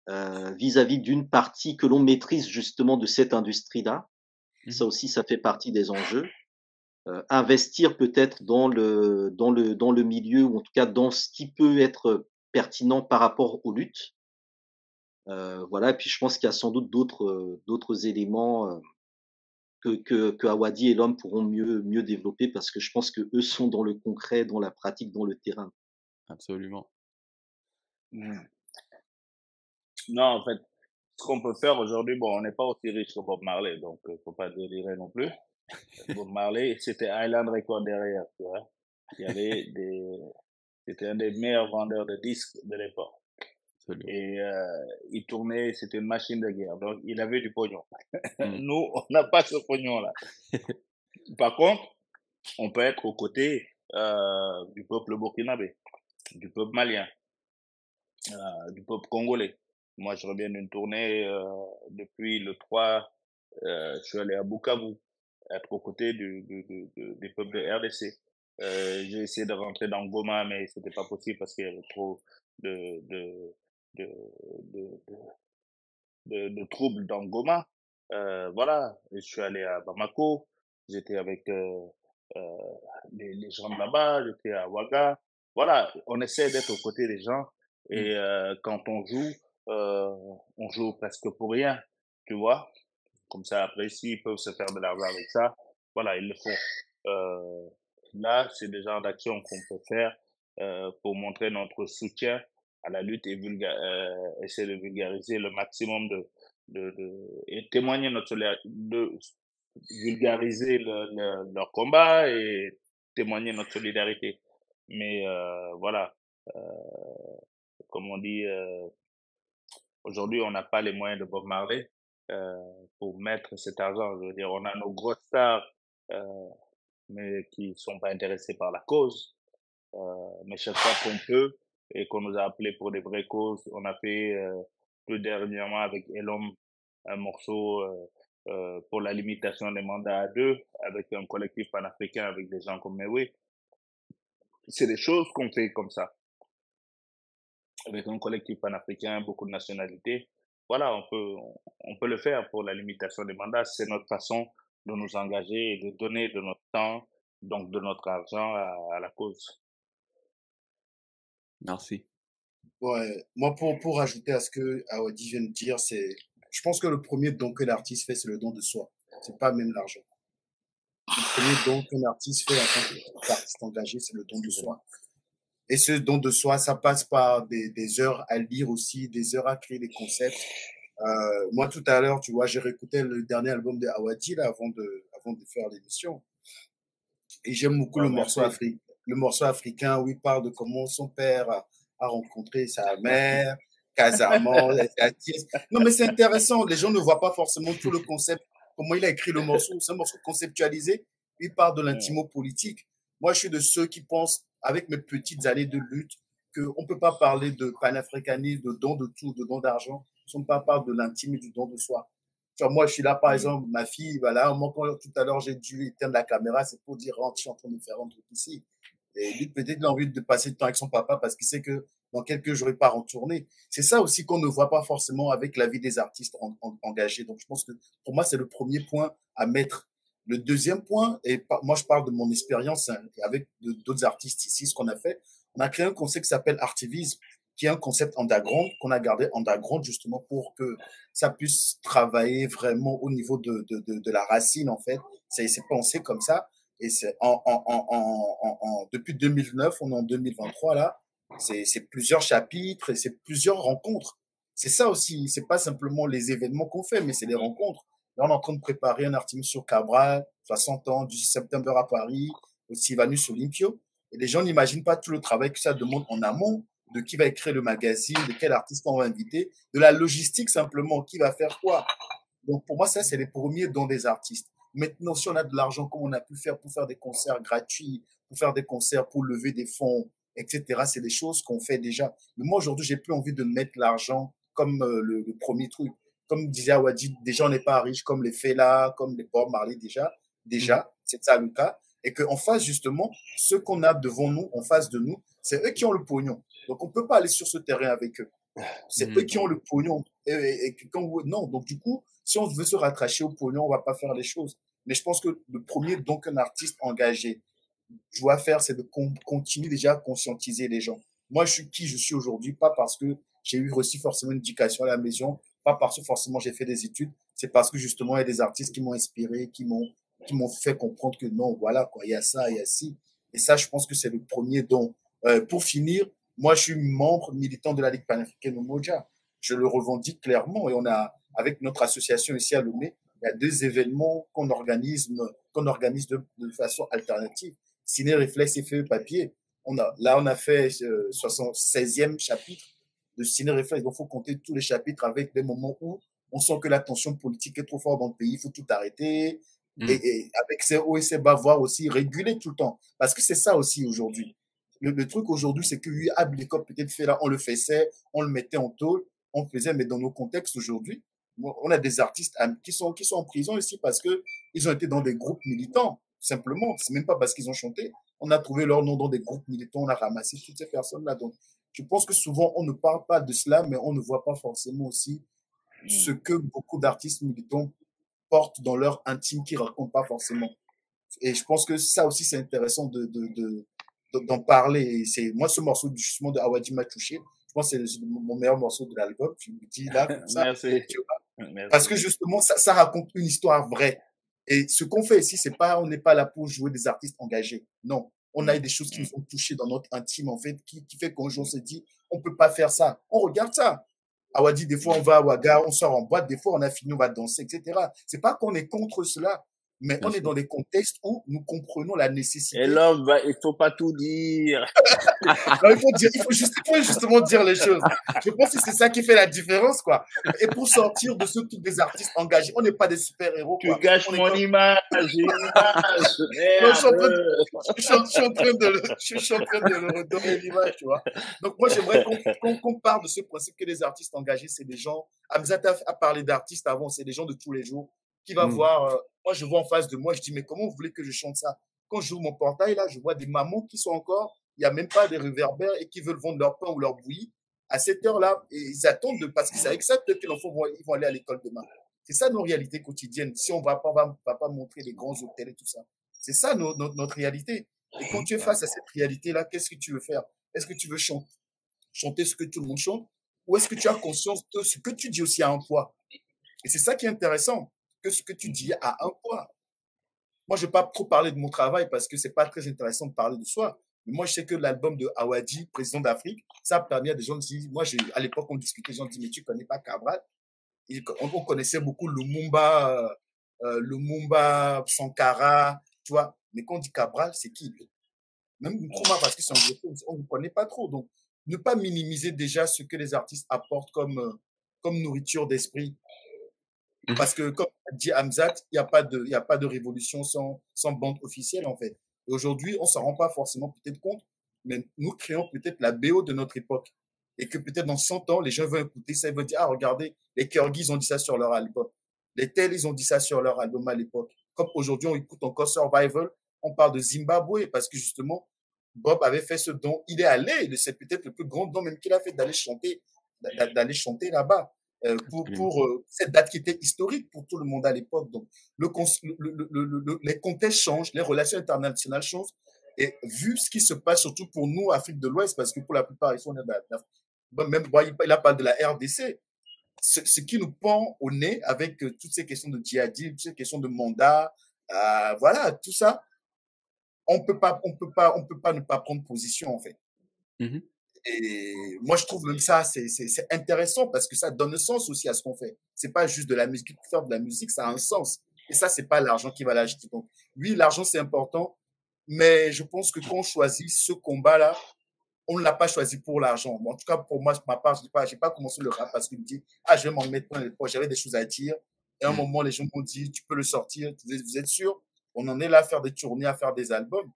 vis-à-vis d'une partie que l'on maîtrise justement de cette industrie-là. Ça aussi, ça fait partie des enjeux. Investir peut-être dans le milieu ou en tout cas dans ce qui peut être pertinent par rapport aux luttes. Voilà et puis je pense qu'il y a sans doute d'autres éléments, que Awadi et l'homme pourront mieux développer parce que je pense qu'eux sont dans le concret, dans la pratique, dans le terrain. Absolument. Non, en fait, ce qu'on peut faire aujourd'hui, bon, on n'est pas aussi riche que Bob Marley, donc faut pas délirer non plus. Bob Marley, c'était Island Record derrière, tu vois. Il y avait c'était un des meilleurs vendeurs de disques de l'époque. Et il tournait, c'était une machine de guerre, donc il avait du pognon. Nous, on n'a pas ce pognon-là. Par contre, on peut être aux côtés du peuple burkinabé, du peuple malien, du peuple congolais. Moi, je reviens d'une tournée depuis le 3, je suis allé à Bukavu, être aux côtés des peuples de RDC. J'ai essayé de rentrer dans Goma, mais c'était pas possible parce qu'il y avait trop de, de, de, de, de troubles dans Goma. Voilà, je suis allé à Bamako, j'étais avec les gens de là-bas, j'étais à Ouaga. Voilà, on essaie d'être aux côtés des gens et quand on joue presque pour rien, tu vois. Comme ça, après, s'ils peuvent se faire de l'argent avec ça, voilà, ils le font. Là, c'est des genres d'actions qu'on peut faire pour montrer notre soutien à la lutte et essayer de vulgariser le maximum et témoigner notre vulgariser leur combat et témoigner notre solidarité. Mais voilà, comme on dit, aujourd'hui, on n'a pas les moyens de Bob Marley pour mettre cet argent. Je veux dire, on a nos grosses stars, mais qui sont pas intéressés par la cause. Mais chaque fois qu'on peut et qu'on nous a appelés pour des vraies causes, on a fait plus dernièrement avec Elom un morceau pour la limitation des mandats à 2 avec un collectif panafricain avec des gens comme Mewe. C'est des choses qu'on fait comme ça. Avec un collectif panafricain, beaucoup de nationalités. Voilà, on peut le faire pour la limitation des mandats. C'est notre façon de nous engager et de donner de notre temps, donc de notre argent à la cause. Merci. Ouais, moi, pour ajouter à ce que Awadi vient de dire, je pense que le premier don que l'artiste fait, c'est le don de soi. C'est pas même l'argent. Le premier don qu'un artiste fait en tant qu'artiste engagé, c'est le don de soi. Et ce don de soi, ça passe par des heures à lire aussi, des heures à créer des concepts. Moi, tout à l'heure, tu vois, j'ai réécouté le dernier album de Awadi là, avant de faire l'émission. Et j'aime beaucoup le morceau africain où il parle de comment son père a rencontré sa mère, Casamance, non, mais c'est intéressant. Les gens ne voient pas forcément tout le concept, comment il a écrit le morceau. C'est un morceau conceptualisé. Il parle de l'intimo-politique. Moi, je suis de ceux qui pensent, avec mes petites années de lutte, qu'on ne peut pas parler de panafricanisme, de don de tout, de don d'argent, si on ne parle pas de l'intime et du don de soi. Genre, moi, je suis là, par exemple, ma fille, voilà, moi, quand tout à l'heure, j'ai dû éteindre la caméra, c'est pour dire, rentre, je suis en train de faire un truc ici. Et lui, peut-être, il a envie de passer du temps avec son papa parce qu'il sait que dans quelques jours, il part en tournée. C'est ça aussi qu'on ne voit pas forcément avec la vie des artistes engagés. Donc, je pense que pour moi, c'est le premier point à mettre. Le deuxième point, et moi, je parle de mon expérience avec d'autres artistes ici, ce qu'on a fait, on a créé un concept qui s'appelle Artivisme, qui est un concept underground qu'on a gardé underground justement pour que ça puisse travailler vraiment au niveau de la racine, en fait. C'est pensé comme ça. Et c'est depuis 2009, on est en 2023 là. C'est plusieurs chapitres et c'est plusieurs rencontres. C'est ça aussi. C'est pas simplement les événements qu'on fait, mais c'est les rencontres. Là, on est en train de préparer un article sur Cabral, 60 ans, du septembre à Paris, aussi Vanus Olympio. Et les gens n'imaginent pas tout le travail que ça demande en amont, de qui va écrire le magazine, de quel artiste on va inviter, de la logistique simplement, qui va faire quoi. Donc pour moi, ça, c'est les premiers dons des artistes. Maintenant, si on a de l'argent, comme on a pu faire pour faire des concerts gratuits, pour faire des concerts pour lever des fonds, etc., c'est des choses qu'on fait déjà. Mais moi, aujourd'hui, j'ai plus envie de mettre l'argent comme le premier truc. Comme disait Awadi, déjà, on n'est pas riche comme les Fela, comme les Bob Marley déjà, c'est ça le cas. Et qu'en face, justement, ce qu'on a devant nous, en face de nous, c'est eux qui ont le pognon. Donc, on ne peut pas aller sur ce terrain avec eux. C'est eux qui ont le pognon. Non, donc du coup, si on veut se rattacher au pognon, on ne va pas faire les choses. Mais je pense que le premier don qu'un artiste engagé doit faire, c'est de continuer déjà à conscientiser les gens. Moi, je suis qui je suis aujourd'hui, pas parce que j'ai eu reçu forcément une éducation à la maison, pas parce que forcément j'ai fait des études, c'est parce que justement, il y a des artistes qui m'ont inspiré, qui m'ont fait comprendre que non, voilà, quoi, il y a ça, il y a ci. Et ça, je pense que c'est le premier don. Pour finir, moi, je suis membre militant de la Ligue panafricaine au Moja. Je le revendique clairement. Et on a, avec notre association ici à Lomé, il y a 2 événements qu'on organise de façon alternative. Ciné Réflexe et Feu Papier. On a fait 76e chapitre de Ciné Réflexe. Donc, il faut compter tous les chapitres avec des moments où on sent que la tension politique est trop forte dans le pays. Il faut tout arrêter. Et avec ses hauts et ses bas, voire aussi réguler tout le temps. Parce que c'est ça aussi aujourd'hui. Le truc aujourd'hui, c'est que oui, Ablikop peut-être fait là, on le faisait, on le mettait en tôle, on faisait, mais dans nos contextes aujourd'hui, on a des artistes qui sont en prison ici parce qu'ils ont été dans des groupes militants, simplement. C'est même pas parce qu'ils ont chanté. On a trouvé leur nom dans des groupes militants, on a ramassé toutes ces personnes-là. Donc, je pense que souvent, on ne parle pas de cela, mais on ne voit pas forcément aussi ce que beaucoup d'artistes militants portent dans leur intime qu'ils ne racontent pas forcément. Et je pense que ça aussi, c'est intéressant d'en parler. Et moi, ce morceau justement de Awadi m'a touché. Je pense que c'est mon meilleur morceau de l'album. Je me dis là, comme ça. Merci. Parce que justement, ça raconte une histoire vraie. Et ce qu'on fait ici, on n'est pas là pour jouer des artistes engagés. Non. On a eu des choses qui nous ont touchés dans notre intime, en fait, qui fait qu'un jour on s'est dit, on ne peut pas faire ça. On regarde ça. Awadi, des fois, on va à Ouaga, on sort en boîte, des fois, on a fini, on va danser, etc. C'est pas qu'on est contre cela, mais on est dans des contextes où nous comprenons la nécessité. Et l'homme, il faut pas tout dire. Non, il faut justement dire les choses. Je pense que c'est ça qui fait la différence, quoi. Et pour sortir de ce truc des artistes engagés, on n'est pas des super-héros, quoi. Tu gâches mon image, Non, je suis en train de le redonner l'image, tu vois. Donc, moi, j'aimerais qu'on parle de ce principe que les artistes engagés, c'est des gens. Hamzat a parlé d'artistes avant, c'est des gens de tous les jours qui va voir. Moi, je vois en face de moi, je dis, mais comment vous voulez que je chante ça? Quand j'ouvre mon portail, là, je vois des mamans qui sont encore, il n'y a même pas de réverbères et qui veulent vendre leur pain ou leur bouillie à cette heure-là. Et ils attendent parce qu'ils savent que ça, peut-être que l'enfant ils vont aller à l'école demain. C'est ça nos réalités quotidiennes. Si on ne va pas montrer les grands hôtels et tout ça. C'est ça notre réalité. Et quand tu es face à cette réalité-là, qu'est-ce que tu veux faire? Est-ce que tu veux chanter ce que tout le monde chante? Ou est-ce que tu as conscience que ce que tu dis aussi a un poids? Et c'est ça qui est intéressant, que ce que tu dis a un poids. Moi, je ne vais pas trop parler de mon travail parce que ce n'est pas très intéressant de parler de soi. Mais moi, je sais que l'album de Awadi, président d'Afrique, ça a permis à des gens de dire, moi, à l'époque, on discutait, les gens disaient, mais tu ne connais pas Cabral? Et on connaissait beaucoup Lumumba Sankara, tu vois. Mais quand on dit Cabral, c'est qui? Même Nkrumah, parce que c'est anglophone, on ne connaît pas trop. Donc, ne pas minimiser déjà ce que les artistes apportent comme nourriture d'esprit. Parce que, comme dit Hamzat, il n'y a pas de révolution sans bande officielle, en fait. Et aujourd'hui, on ne s'en rend pas forcément peut-être compte, mais nous créons peut-être la BO de notre époque. Et que peut-être dans 100 ans, les gens vont écouter ça, ils vont dire, ah, regardez, les Kyrgyz, ils ont dit ça sur leur album. Les Tels, ils ont dit ça sur leur album à l'époque. Comme aujourd'hui, on écoute encore Survival, on parle de Zimbabwe, parce que justement, Bob avait fait ce don. Il est allé, c'est peut-être le plus grand don même qu'il a fait d'aller chanter là-bas. Pour cette date qui était historique pour tout le monde à l'époque. Donc, les contextes changent, les relations internationales changent. Et vu ce qui se passe, surtout pour nous, Afrique de l'Ouest, parce que pour la plupart, ils sont même il a parlé de la RDC, ce qui nous pend au nez avec toutes ces questions de djihadisme, toutes ces questions de mandat, voilà, tout ça, on peut pas ne pas prendre position, en fait. Et moi, je trouve même ça, c'est intéressant parce que ça donne sens aussi à ce qu'on fait. C'est pas juste de la musique. Pour faire de la musique, ça a un sens. Et ça, c'est pas l'argent qui va l'acheter. Donc, oui, l'argent, c'est important. Mais je pense que quand on choisit ce combat-là, on ne l'a pas choisi pour l'argent. Bon, en tout cas, pour moi, ma part, je n'ai pas commencé le rap parce qu'il me dit, ah, je vais m'en mettre dans les poches. J'avais des choses à dire. Et à un moment, les gens m'ont dit, tu peux le sortir. Vous êtes sûr? On en est là à faire des tournées, à faire des albums.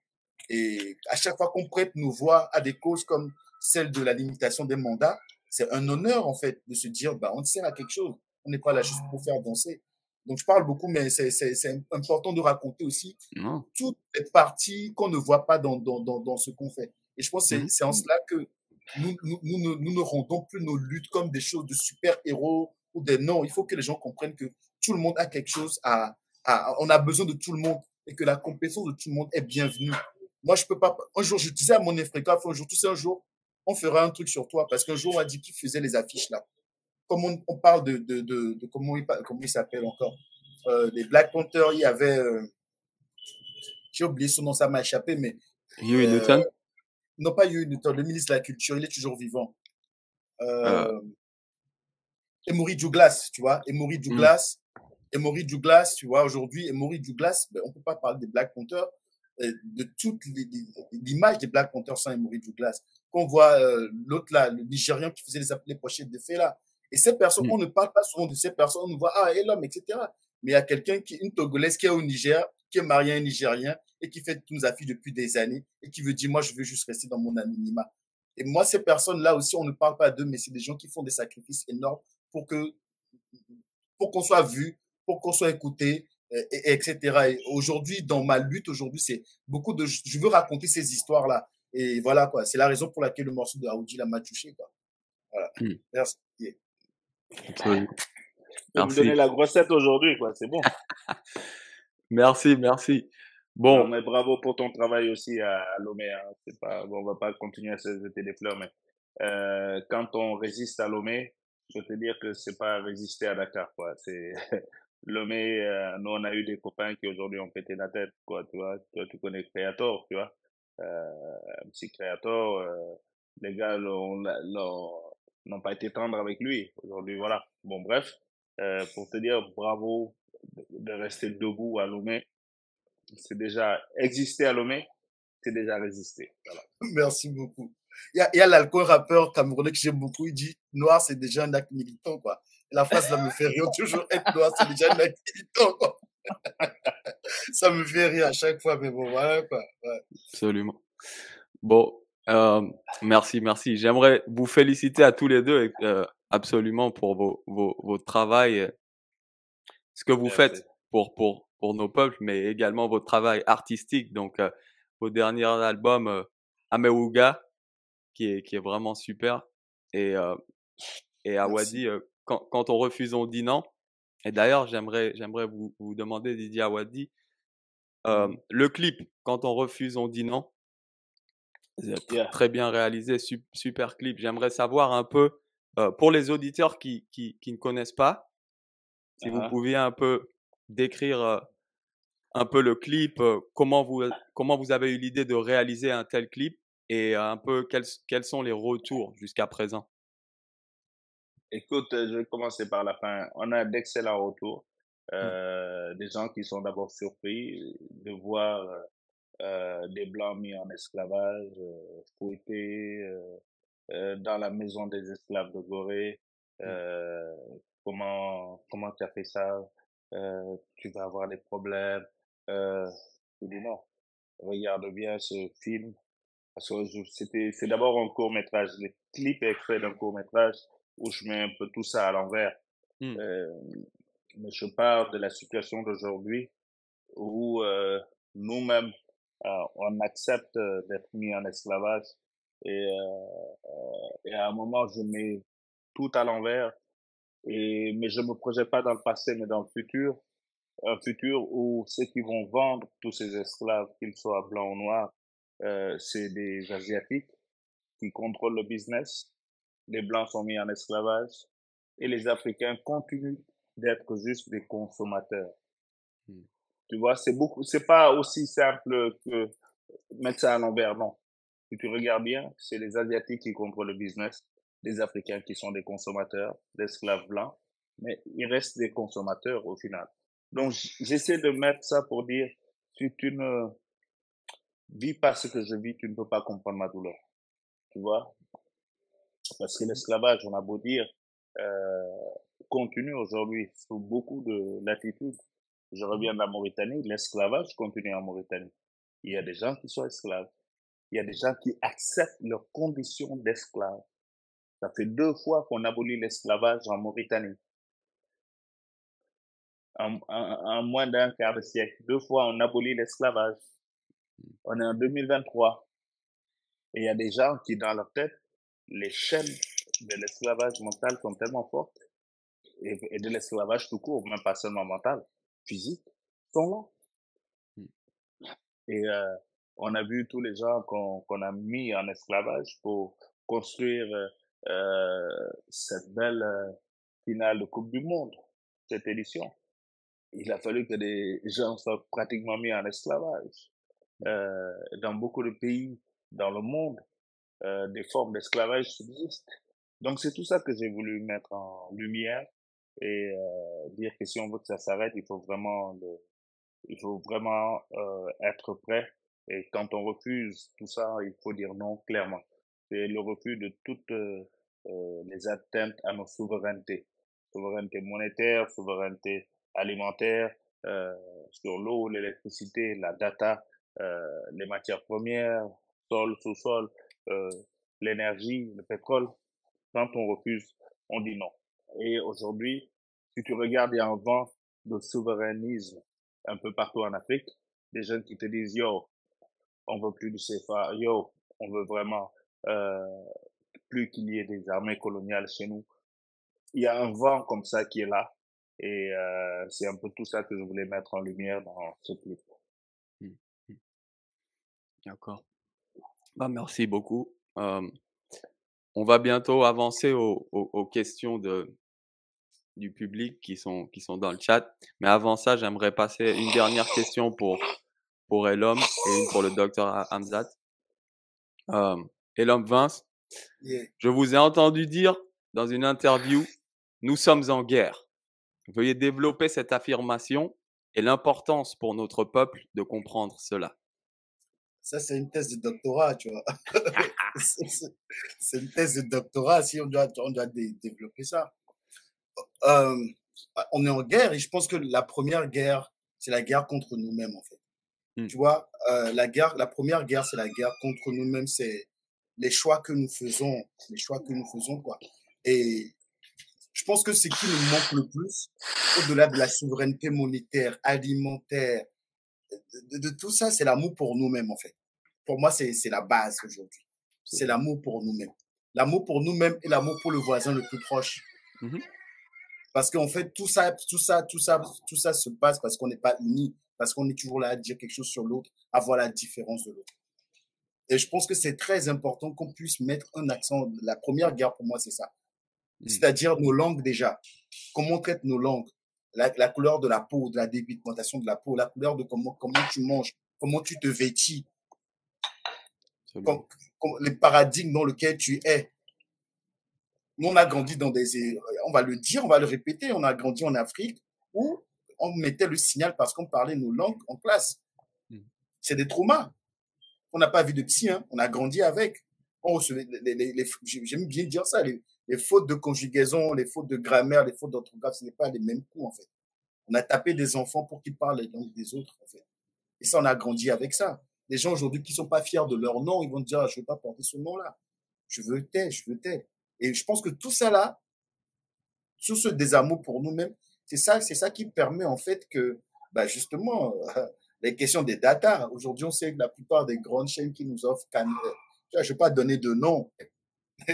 Et à chaque fois qu'on prête nos voix à des causes comme celle de la limitation des mandats, c'est un honneur, en fait, de se dire, bah, on sert à quelque chose. On n'est pas là juste pour faire danser. Donc, je parle beaucoup, mais c'est important de raconter aussi toutes les parties qu'on ne voit pas dans ce qu'on fait. Et je pense que c'est en cela que nous ne rendons plus nos luttes comme des choses de super-héros ou des non. Il faut que les gens comprennent que tout le monde a quelque chose on a besoin de tout le monde et que la compétence de tout le monde est bienvenue. Moi, je peux pas. Un jour, je disais à mon Efreka, un jour, tu sais, un jour, on fera un truc sur toi parce qu'un jour, on a dit qui faisait les affiches là. Comme on parle de comment il s'appelle encore. Les Black Panthers, il y avait. J'ai oublié son nom, ça m'a échappé, mais. Huey Newton? Non, pas Huey Newton, le ministre de la Culture, il est toujours vivant. Emory Douglas, tu vois, Emory Douglas, tu vois, aujourd'hui, Emory Douglas, ben, on ne peut pas parler des Black Panthers, de toute l'image des Black Panthers sans Emory Douglas. Qu'on voit l'autre là, le Nigérian qui faisait les pochettes de faits là. Et ces personnes, on ne parle pas souvent de ces personnes, on voit, ah, et l'homme, etc. Mais il y a quelqu'un une Togolaise qui est au Niger, qui est mariée à un Nigérien et qui fait toutes nos affaires depuis des années et qui veut dire, moi, je veux juste rester dans mon anonymat. Et moi, ces personnes-là aussi, on ne parle pas d'eux, mais c'est des gens qui font des sacrifices énormes pour qu'on soit vu, pour qu'on soit écouté, etc. Et aujourd'hui, dans ma lutte, aujourd'hui, c'est beaucoup de. Je veux raconter ces histoires-là. Et voilà, quoi. C'est la raison pour laquelle le morceau de Aoudi m'a touché, quoi. Voilà. Merci. Yeah. Absolument. Tu peux me donner la grossette aujourd'hui, quoi. C'est bon. Merci. Bon. Non, mais bravo pour ton travail aussi à Lomé. Hein. C'est pas, bon, on va pas continuer à se jeter des fleurs, mais quand on résiste à Lomé, je peux te dire que c'est pas résister à Dakar, quoi. C'est Lomé. Nous, on a eu des copains qui aujourd'hui ont pété la tête, quoi. Tu vois, toi, tu connais Creator, tu vois, un petit Creator. Les gars n'ont pas été tendres avec lui. Aujourd'hui, voilà. Bon, bref, pour te dire bravo de rester debout à Lomé. C'est déjà exister à Lomé, c'est déjà résister. Voilà. Merci beaucoup. Il y a l'alcool rappeur camerounais que j'aime beaucoup. Il dit noir, c'est déjà un acte militant, quoi. Et la phrase là me fait rire toujours. Être noir, c'est déjà un acte militant, quoi. Ça me fait rire à chaque fois, mais bon, voilà, quoi. Ouais. Absolument. Bon, merci. J'aimerais vous féliciter à tous les deux, absolument, pour votre travail, ce que vous faites pour nos peuples, mais également votre travail artistique. Donc, vos derniers albums, Amewuga, qui est vraiment super, et Awadi, quand on refuse, on dit non. Et d'ailleurs, j'aimerais vous demander, Didier Awadi, le clip, quand on refuse, on dit non. Très bien réalisé, super clip. J'aimerais savoir un peu, pour les auditeurs qui ne connaissent pas, si vous pouviez un peu décrire un peu le clip, comment vous avez eu l'idée de réaliser un tel clip et un peu quels sont les retours jusqu'à présent. Écoute, je vais commencer par la fin. On a d'excellents retours. Des gens qui sont d'abord surpris de voir des Blancs mis en esclavage, fouettés dans la maison des esclaves de Gorée. Comment tu as fait ça? Tu vas avoir des problèmes. Je dis non, regarde bien ce film. Parce que c'est d'abord un court-métrage. Le clip est fait d'un court-métrage où je mets un peu tout ça à l'envers. Mais je parle de la situation d'aujourd'hui où nous-mêmes, on accepte d'être mis en esclavage et à un moment, je mets tout à l'envers. Mais je me projette pas dans le passé, mais dans le futur. Un futur où ceux qui vont vendre tous ces esclaves, qu'ils soient blancs ou noirs, c'est des Asiatiques qui contrôlent le business. Les Blancs sont mis en esclavage et les Africains continuent d'être juste des consommateurs. Tu vois, c'est pas aussi simple que mettre ça à l'envers, non. Si tu regardes bien, c'est les Asiatiques qui contrôlent le business, les Africains qui sont des consommateurs, d'esclaves blancs, mais ils restent des consommateurs au final. Donc, j'essaie de mettre ça pour dire, si tu ne vis pas ce que je vis, tu ne peux pas comprendre ma douleur. Tu vois? Parce que l'esclavage, on a beau dire, continue aujourd'hui sous beaucoup de latitudes. Je reviens de la Mauritanie, l'esclavage continue en Mauritanie. Il y a des gens qui sont esclaves. Il y a des gens qui acceptent leurs conditions d'esclaves. Ça fait 2 fois qu'on abolit l'esclavage en Mauritanie. En moins d'un quart de siècle. 2 fois on abolit l'esclavage. On est en 2023. Et il y a des gens qui, dans leur tête, les chaînes de l'esclavage mental sont tellement fortes, et de l'esclavage tout court, même pas seulement mental, physique, sont là. Et on a vu tous les gens qu'on a mis en esclavage pour construire cette belle finale de Coupe du Monde, cette édition. Il a fallu que des gens soient pratiquement mis en esclavage. Dans beaucoup de pays dans le monde, des formes d'esclavage subsistent. Donc, c'est tout ça que j'ai voulu mettre en lumière et dire que si on veut que ça s'arrête, il faut vraiment être prêt. Et quand on refuse tout ça, il faut dire non clairement. C'est le refus de toutes les atteintes à nos souverainetés. Souveraineté monétaire, souveraineté alimentaire, euh, sur l'eau, l'électricité, la data, les matières premières, sol, sous-sol, euh, l'énergie, le pétrole. Quand on refuse, on dit non. Et aujourd'hui, si tu regardes, il y a un vent de souverainisme un peu partout en Afrique. Des jeunes qui te disent, yo, on veut plus du CFA, yo, on veut vraiment euh, plus qu'il y ait des armées coloniales chez nous. Il y a un vent comme ça qui est là. Et c'est un peu tout ça que je voulais mettre en lumière dans ce clip. Mmh. Mmh. D'accord. Bah, merci beaucoup. On va bientôt avancer aux questions du public qui sont dans le chat. Mais avant ça, j'aimerais passer une dernière question pour Elom et une pour le docteur Hamzat. Elom Vince, Yeah. je vous ai entendu dire dans une interview, nous sommes en guerre. Veuillez développer cette affirmation et l'importance pour notre peuple de comprendre cela. Ça, c'est une thèse de doctorat, tu vois. C'est une thèse de doctorat si on doit développer ça. On est en guerre et je pense que la première guerre, c'est la guerre contre nous-mêmes, en fait. Tu vois, la première guerre, c'est la guerre contre nous-mêmes, c'est les choix que nous faisons, quoi. Et je pense que ce qui nous manque le plus, au-delà de la souveraineté monétaire, alimentaire, de tout ça, c'est l'amour pour nous-mêmes, en fait. Pour moi, c'est la base aujourd'hui. C'est l'amour pour nous-mêmes. L'amour pour nous-mêmes et l'amour pour le voisin le plus proche. Parce qu'en fait, tout ça se passe parce qu'on n'est pas unis, parce qu'on est toujours là à dire quelque chose sur l'autre, à voir la différence de l'autre. Et je pense que c'est très important qu'on puisse mettre un accent. La première guerre, pour moi, c'est ça. C'est-à-dire nos langues déjà. Comment on traite nos langues, la couleur de la peau, de la dépigmentation de la peau, la couleur de comment tu manges, comment tu te vêtis, les paradigmes dans lesquels tu es. Nous, on a grandi dans on va le dire, on va le répéter, on a grandi en Afrique où on mettait le signal parce qu'on parlait nos langues en classe. C'est des traumas. On n'a pas vu de psy, hein, on a grandi avec. J'aime bien dire ça, les fautes de conjugaison, les fautes de grammaire, les fautes d'orthographe, ce n'est pas les mêmes coups, en fait. On a tapé des enfants pour qu'ils parlent les langues des autres, en fait. Et ça, on a grandi avec ça. Les gens aujourd'hui qui ne sont pas fiers de leur nom, ils vont dire, ah, je ne veux pas porter ce nom-là. Je veux tel. Et je pense que tout ça là, tout ce désamour pour nous-mêmes, c'est ça qui permet en fait que, bah justement, les questions des data. Aujourd'hui, on sait que la plupart des grandes chaînes qui nous offrent, je ne vais pas donner de nom.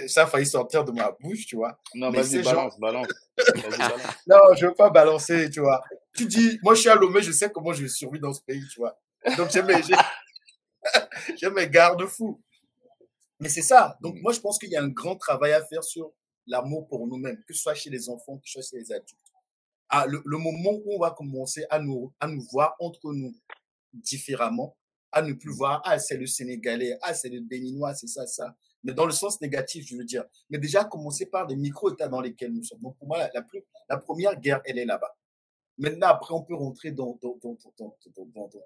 Ça a failli sortir de ma bouche, tu vois. Non, vas-y, balance. Non, je ne veux pas balancer, tu vois. Tu dis, moi, je suis à Lomé, je sais comment je survis dans ce pays, tu vois. Donc, j'ai mes garde-fous. Mais c'est ça. Donc, moi, je pense qu'il y a un grand travail à faire sur l'amour pour nous-mêmes, que ce soit chez les enfants, que ce soit chez les adultes. Le moment où on va commencer à nous voir entre nous différemment, à ne plus voir, ah, c'est le Sénégalais, ah, c'est le Béninois, c'est ça. Mais dans le sens négatif, je veux dire. Mais déjà, commencer par les micro-États dans lesquels nous sommes. Donc, pour moi, la première guerre, elle est là-bas. Maintenant, après, on peut rentrer dans tout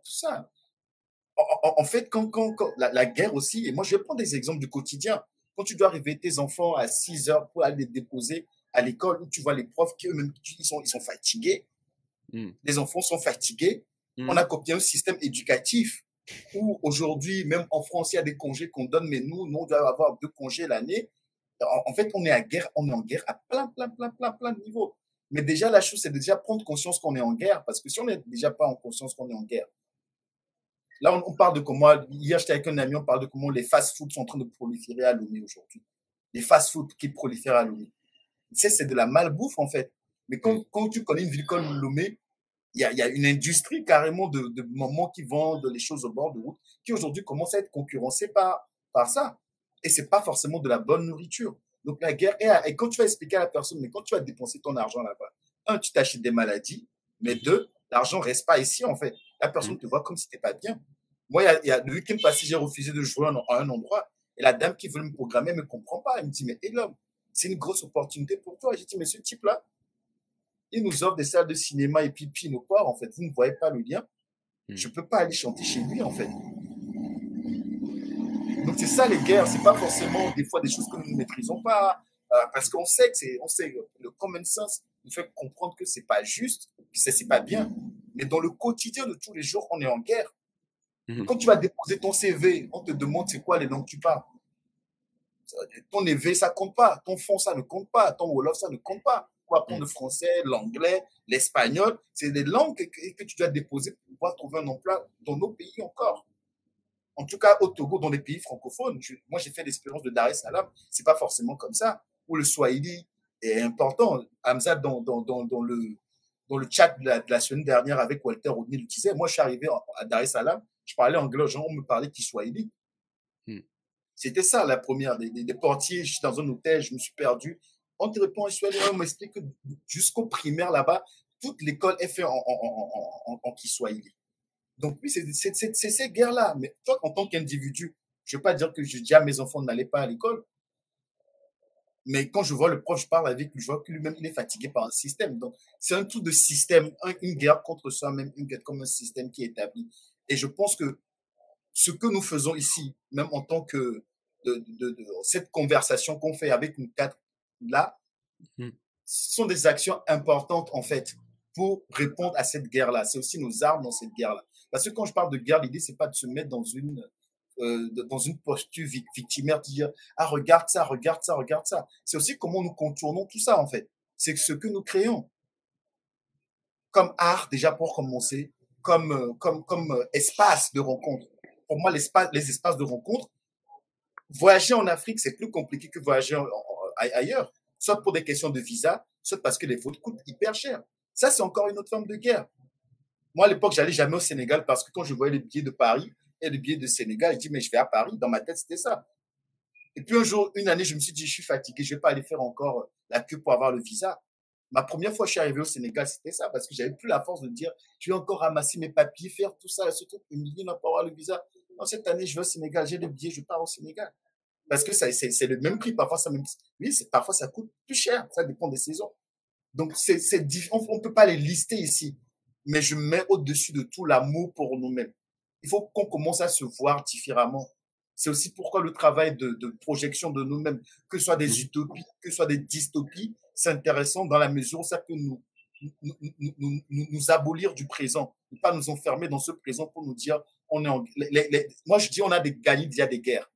ça. En fait, quand la guerre aussi, et moi, je vais prendre des exemples du quotidien. Quand tu dois réveiller tes enfants à 6 heures pour aller les déposer à l'école, où tu vois les profs qui eux-mêmes, ils sont fatigués. Les enfants sont fatigués. On a copié un système éducatif où aujourd'hui, même en France, il y a des congés qu'on donne, mais nous, on doit avoir 2 congés l'année. En fait, on est en guerre à plein de niveaux. Mais déjà, la chose, c'est de déjà prendre conscience qu'on est en guerre, parce que si on n'est déjà pas en conscience qu'on est en guerre, là, on parle de comment, hier, j'étais avec un ami, on parle de comment les fast-foods sont en train de proliférer à Lomé aujourd'hui. Les fast-foods qui prolifèrent à Lomé. C'est de la malbouffe, en fait. Mais quand tu connais une ville comme Lomé, il y a une industrie carrément de mamans qui vendent les choses au bord de route, qui aujourd'hui commence à être concurrencée par ça. Et c'est pas forcément de la bonne nourriture. Donc la guerre et quand tu vas expliquer à la personne, mais quand tu vas dépenser ton argent là-bas, 1, tu t'achètes des maladies, mais 2, l'argent reste pas ici, en fait. La personne te voit comme si t'es pas bien. Moi, il y a le week-end passé, j'ai refusé de jouer à un endroit, et la dame qui veut me programmer me comprend pas. Elle me dit, mais l'homme, c'est une grosse opportunité pour toi. J'ai dit, mais ce type-là, il nous offre des salles de cinéma et puis nos ports, en fait. Vous ne voyez pas le lien. Je ne peux pas aller chanter chez lui, en fait. Donc, c'est ça les guerres. Ce n'est pas forcément des fois des choses que nous ne maîtrisons pas. Parce qu'on sait le common sense nous fait comprendre que ce n'est pas juste, que ce n'est pas bien. Mais dans le quotidien de tous les jours, on est en guerre. Quand tu vas déposer ton CV, on te demande c'est quoi les langues que tu parles. Ton EV, ça ne compte pas. Ton fond, ça ne compte pas. Ton Wolof, ça ne compte pas. Pour apprendre le français, l'anglais, l'espagnol, c'est des langues que tu dois déposer pour pouvoir trouver un emploi dans nos pays encore. En tout cas, au Togo, dans les pays francophones, moi, j'ai fait l'expérience de Dar es Salaam. Ce n'est pas forcément comme ça. Où le Swahili est important. Hamza, dans le chat de la semaine dernière avec Walter Rodney, le disait, moi, je suis arrivé à Dar es Salaam, je parlais anglais aux gens, on me parlait Kiswahili. C'était ça, la première. Des portiers, je suis dans un hôtel, je me suis perdu. On te répond en Kiswahili, on m'explique que jusqu'au primaire là-bas, toute l'école est faite en Kiswahili. Donc oui, c'est ces guerres-là. Mais toi, en tant qu'individu, je ne veux pas dire que je dis à mes enfants n'allez pas à l'école. Mais quand je vois le prof, je parle avec lui, je vois que lui-même, il est fatigué par un système. Donc, c'est un tout de système, une guerre contre soi-même, une guerre comme un système qui est établi. Et je pense que ce que nous faisons ici, même en tant que cette conversation qu'on fait avec nous quatre là, ce sont des actions importantes, en fait, pour répondre à cette guerre-là. C'est aussi nos armes dans cette guerre-là. Parce que quand je parle de guerre, l'idée, c'est pas de se mettre dans une posture victimaire, de dire « Ah, regarde ça, regarde ça, regarde ça ». C'est aussi comment nous contournons tout ça, en fait. C'est ce que nous créons. Comme art, déjà pour commencer, comme espace de rencontre. Pour moi, les espaces de rencontre, voyager en Afrique, c'est plus compliqué que voyager ailleurs. Soit pour des questions de visa, soit parce que les vols coûtent hyper cher. Ça, c'est encore une autre forme de guerre. Moi, à l'époque, j'allais jamais au Sénégal parce que quand je voyais les billets de Paris et les billets de Sénégal, je dis, mais je vais à Paris. Dans ma tête, c'était ça. Et puis un jour, une année, je me suis dit, je suis fatigué, je vais pas aller faire encore la queue pour avoir le visa. Ma première fois que je suis arrivé au Sénégal, c'était ça, parce que j'avais plus la force de dire, je vais encore ramasser mes papiers, faire tout ça, ce truc, humilier, non, pour avoir le visa. Non, cette année, je vais au Sénégal, j'ai le billet, je pars au Sénégal. Parce que c'est le même prix, parfois parfois ça coûte plus cher, ça dépend des saisons. Donc, on ne peut pas les lister ici, mais je mets au-dessus de tout l'amour pour nous-mêmes. Il faut qu'on commence à se voir différemment. C'est aussi pourquoi le travail de projection de nous-mêmes, que ce soit des utopies, que ce soit des dystopies, c'est intéressant dans la mesure où ça peut nous abolir du présent, ne pas nous enfermer dans ce présent pour nous dire, moi je dis on a gagné via des guerres.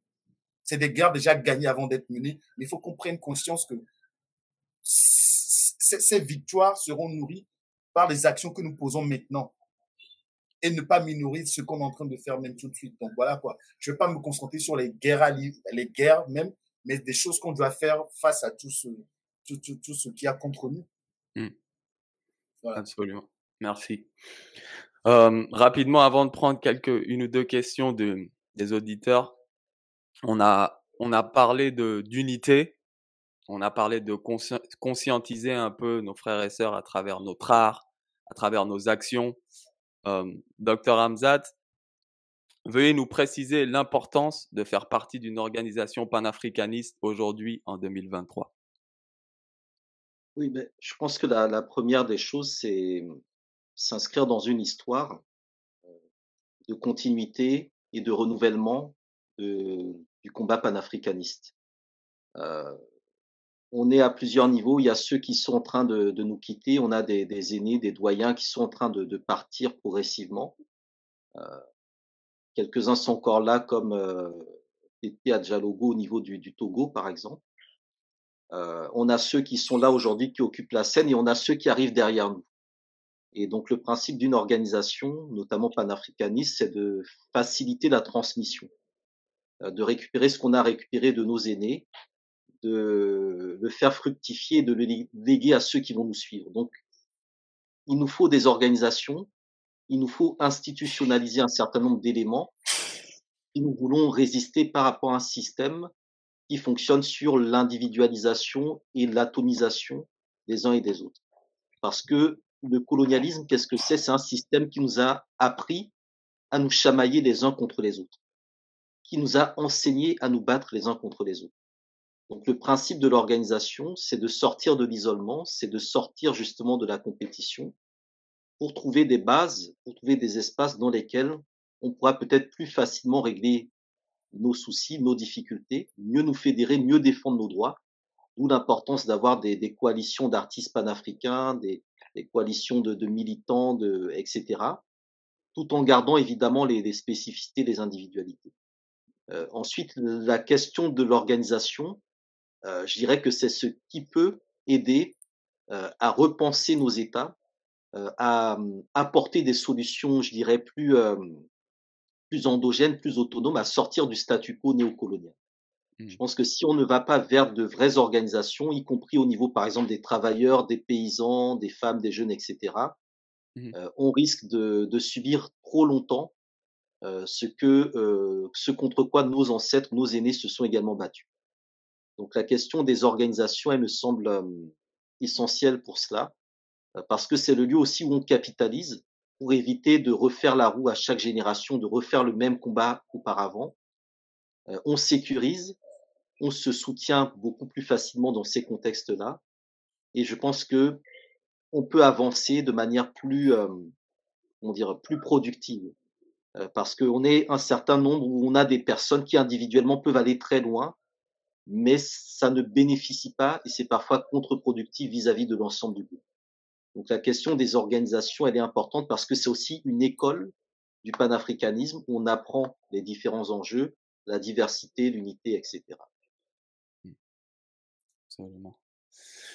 C'est des guerres déjà gagnées avant d'être menées, mais il faut qu'on prenne conscience que ces victoires seront nourries par les actions que nous posons maintenant et ne pas minorer ce qu'on est en train de faire même tout de suite. Donc voilà quoi. Je ne vais pas me concentrer sur les guerres même, mais des choses qu'on doit faire face à tout ce qu'il y a contre nous. Voilà. Absolument. Merci. Rapidement, avant de prendre une ou deux questions des auditeurs, on a parlé d'unité, on a parlé de conscientiser un peu nos frères et sœurs à travers notre art, à travers nos actions. Dr Hamzat, veuillez nous préciser l'importance de faire partie d'une organisation panafricaniste aujourd'hui en 2023. Oui, mais je pense que la première des choses, c'est s'inscrire dans une histoire de continuité et de renouvellement du combat panafricaniste. On est à plusieurs niveaux. Il y a ceux qui sont en train de nous quitter. On a des aînés, des doyens qui sont en train de partir progressivement. Quelques-uns sont encore là, comme Tété Adjalogo au niveau du Togo, par exemple. On a ceux qui sont là aujourd'hui, qui occupent la scène, et on a ceux qui arrivent derrière nous. Et donc, le principe d'une organisation, notamment panafricaniste, c'est de faciliter la transmission, de récupérer ce qu'on a récupéré de nos aînés, de le faire fructifier, de le léguer à ceux qui vont nous suivre. Donc, il nous faut des organisations, il nous faut institutionnaliser un certain nombre d'éléments si nous voulons résister par rapport à un système qui fonctionne sur l'individualisation et l'atomisation des uns et des autres. Parce que le colonialisme, qu'est-ce que c'est? C'est un système qui nous a appris à nous chamailler les uns contre les autres, qui nous a enseigné à nous battre les uns contre les autres. Donc le principe de l'organisation, c'est de sortir de l'isolement, c'est de sortir justement de la compétition pour trouver des bases, pour trouver des espaces dans lesquels on pourra peut-être plus facilement régler nos soucis, nos difficultés, mieux nous fédérer, mieux défendre nos droits. D'où l'importance d'avoir des coalitions d'artistes panafricains, des coalitions de militants, etc., tout en gardant évidemment les spécificités, les individualités. Ensuite, la question de l'organisation, je dirais que c'est ce qui peut aider à repenser nos États, à apporter des solutions, je dirais, plus endogènes, plus autonomes, à sortir du statu quo néocolonial. Je pense que si on ne va pas vers de vraies organisations, y compris au niveau, par exemple, des travailleurs, des paysans, des femmes, des jeunes, etc., on risque de subir trop longtemps ce contre quoi nos ancêtres, nos aînés se sont également battus. Donc la question des organisations, elle me semble essentielle pour cela, parce que c'est le lieu aussi où on capitalise pour éviter de refaire la roue à chaque génération, de refaire le même combat qu'auparavant. On sécurise, on se soutient beaucoup plus facilement dans ces contextes-là, et je pense que on peut avancer de manière plus, plus productive, parce qu'on est un certain nombre où on a des personnes qui individuellement peuvent aller très loin, mais ça ne bénéficie pas et c'est parfois contre-productif vis-à-vis de l'ensemble du groupe. Donc la question des organisations, elle est importante parce que c'est aussi une école du panafricanisme où on apprend les différents enjeux, la diversité, l'unité, etc. Absolument.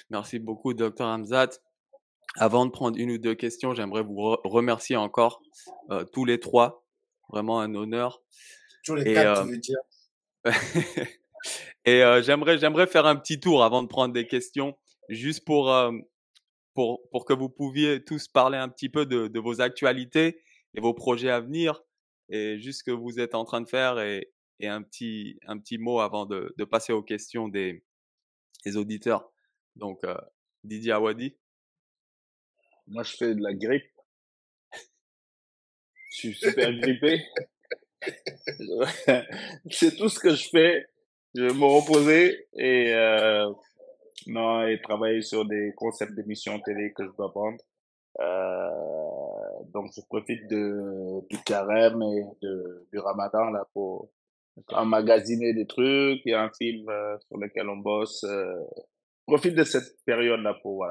Merci beaucoup, Dr Hamzat. Avant de prendre une ou deux questions, j'aimerais vous remercier encore tous les trois. Vraiment un honneur. Tous les quatre, tu veux dire. Et j'aimerais faire un petit tour avant de prendre des questions, juste pour que vous pouviez tous parler un petit peu de vos actualités et vos projets à venir, et juste ce que vous êtes en train de faire, et un petit mot avant de passer aux questions des auditeurs. Donc, Didier Awadi. Moi, je fais de la grippe. Je suis super grippé. C'est tout ce que je fais. Je vais me reposer et travailler sur des concepts d'émissions télé que je dois prendre. Donc, je profite du carême et du ramadan là pour emmagasiner des trucs. Il y a un film sur lequel on bosse. Profite de cette période-là pour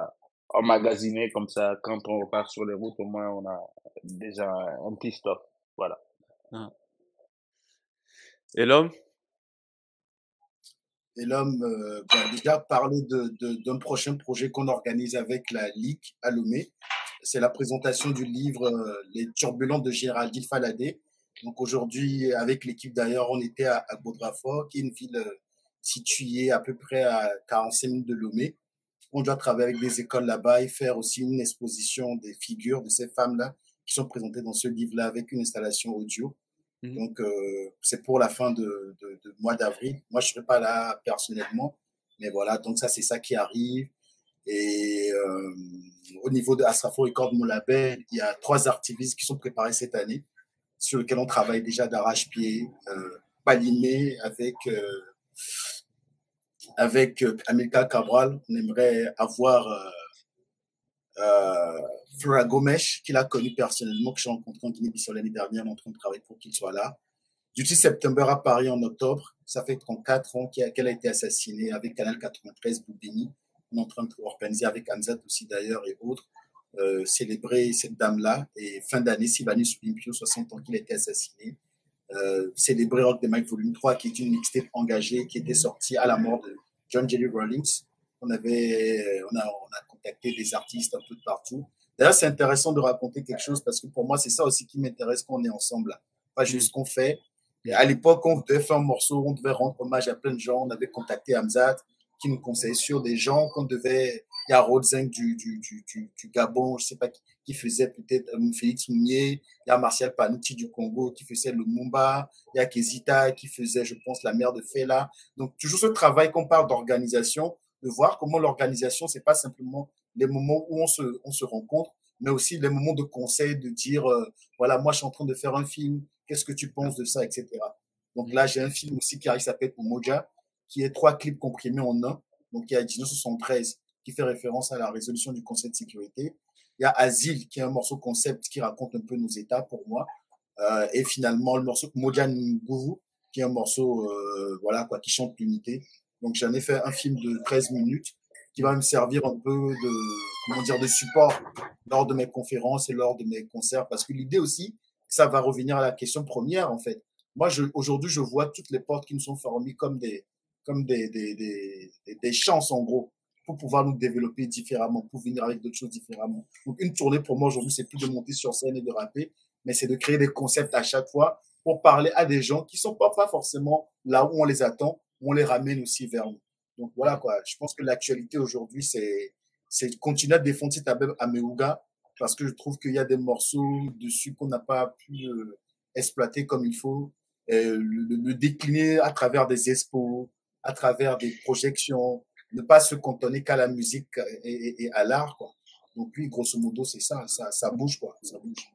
emmagasiner, comme ça, quand on repart sur les routes, au moins on a déjà un petit stock. Voilà. Et l'homme? Et l'homme va déjà parler d'un prochain projet qu'on organise avec la Ligue à Lomé. C'est la présentation du livre Les Turbulents de Géraldine Faladé. Donc aujourd'hui, avec l'équipe d'ailleurs, on était à Boudrafort, qui est une ville située à peu près à 45 minutes de Lomé. On doit travailler avec des écoles là-bas et faire aussi une exposition des figures de ces femmes-là qui sont présentées dans ce livre-là avec une installation audio. Donc, c'est pour la fin de mois d'avril. Moi, je ne serai pas là personnellement, mais voilà, donc ça, c'est ça qui arrive. Et au niveau de Asrafo Record, mon label, il y a 3 activistes qui sont préparés cette année, sur lesquels on travaille déjà d'arrache-pied, Palimé avec Amilcar Cabral. On aimerait avoir Flora Gomes, qu'il a connu personnellement, que j'ai rencontré en Guinée-Bissau l'année dernière, on est en train de travailler pour qu'il soit là. Duty September à Paris en octobre, ça fait 34 ans qu'elle a été assassinée avec Canal 93 Boubini. On est en train d'organiser avec Hamzat aussi d'ailleurs et autres, célébrer cette dame-là. Et fin d'année, Sylvanus Olympio, 60 ans qu'il a été assassiné. Célébrer Rock the Mic Volume 3, qui est une mixtape engagée qui était sortie à la mort de John Jelly Rawlings. On a contacté des artistes un peu de partout. D'ailleurs, c'est intéressant de raconter quelque chose parce que pour moi, c'est ça aussi qui m'intéresse quand on est ensemble là. Pas juste ce qu'on fait. Et à l'époque, on devait faire un morceau, on devait rendre hommage à plein de gens. On avait contacté Hamzat qui nous conseillait sur des gens qu'on devait. Il y a Rodzeng du Gabon, je ne sais pas qui faisait peut-être Félix Moumier. Il y a Martial Panucci du Congo qui faisait le Mumba. Il y a Kezita qui faisait, je pense, la mère de Fela. Donc, toujours ce travail qu'on parle d'organisation, de voir comment l'organisation, ce n'est pas simplement les moments où on se rencontre, mais aussi les moments de conseil, de dire, voilà, moi, je suis en train de faire un film, qu'est-ce que tu penses de ça, etc. Donc là, j'ai un film aussi qui s'appelle Umoja, qui est 3 clips comprimés en un. Donc, il y a 1973 qui fait référence à la résolution du Conseil de sécurité. Il y a Asile, qui est un morceau concept qui raconte un peu nos états pour moi. Et finalement, le morceau Moja Nguvu, qui est un morceau, voilà, quoi, qui chante l'unité. Donc, j'en ai fait un film de 13 minutes qui va me servir un peu de, comment dire, de support lors de mes conférences et lors de mes concerts. Parce que l'idée aussi, ça va revenir à la question première, en fait. Moi, aujourd'hui, je vois toutes les portes qui nous sont fermées comme des chances, en gros, pour pouvoir nous développer différemment, pour venir avec d'autres choses différemment. Donc, une tournée, pour moi, aujourd'hui, c'est plus de monter sur scène et de rapper, mais c'est de créer des concepts à chaque fois pour parler à des gens qui sont pas forcément là où on les attend, où on les ramène aussi vers nous. Donc, voilà, quoi. Je pense que l'actualité aujourd'hui, c'est continuer à défendre cet album Ameuga, parce que je trouve qu'il y a des morceaux dessus qu'on n'a pas pu exploiter comme il faut, le décliner à travers des expos, à travers des projections, ne pas se cantonner qu'à la musique et à l'art, quoi. Donc, oui, grosso modo, c'est ça, ça bouge, quoi, ça bouge.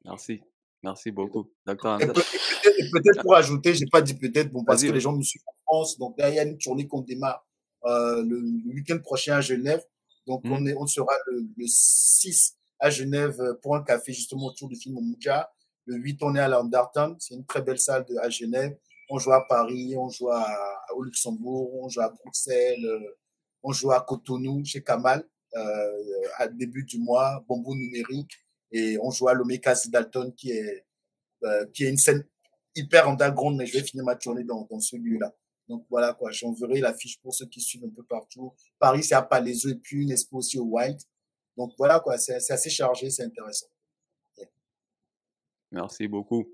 Merci. Merci beaucoup, Dr. Et Hamzat. peut-être pour ajouter, j'ai pas dit peut-être, bon, parce Vas-y, que les vas-y. gens me suivent en France, donc là, il y a une tournée qu'on démarre le week-end prochain à Genève. Donc, on sera le 6 à Genève pour un café justement autour du film Omuja. Le 8, on est à l'Andarton, c'est une très belle salle à Genève. On joue à Paris, on joue au Luxembourg, on joue à Bruxelles, on joue à Cotonou chez Kamal à début du mois, Bombo Numérique, et on joue à l'Omeka Dalton qui est une scène hyper underground, mais je vais finir ma tournée dans ce lieu-là. Donc voilà, quoi, j'enverrai l'affiche pour ceux qui suivent un peu partout. Paris, c'est à Palaiseau et puis une expo aussi au White. Donc voilà, quoi, c'est assez chargé, c'est intéressant. Yeah. Merci beaucoup.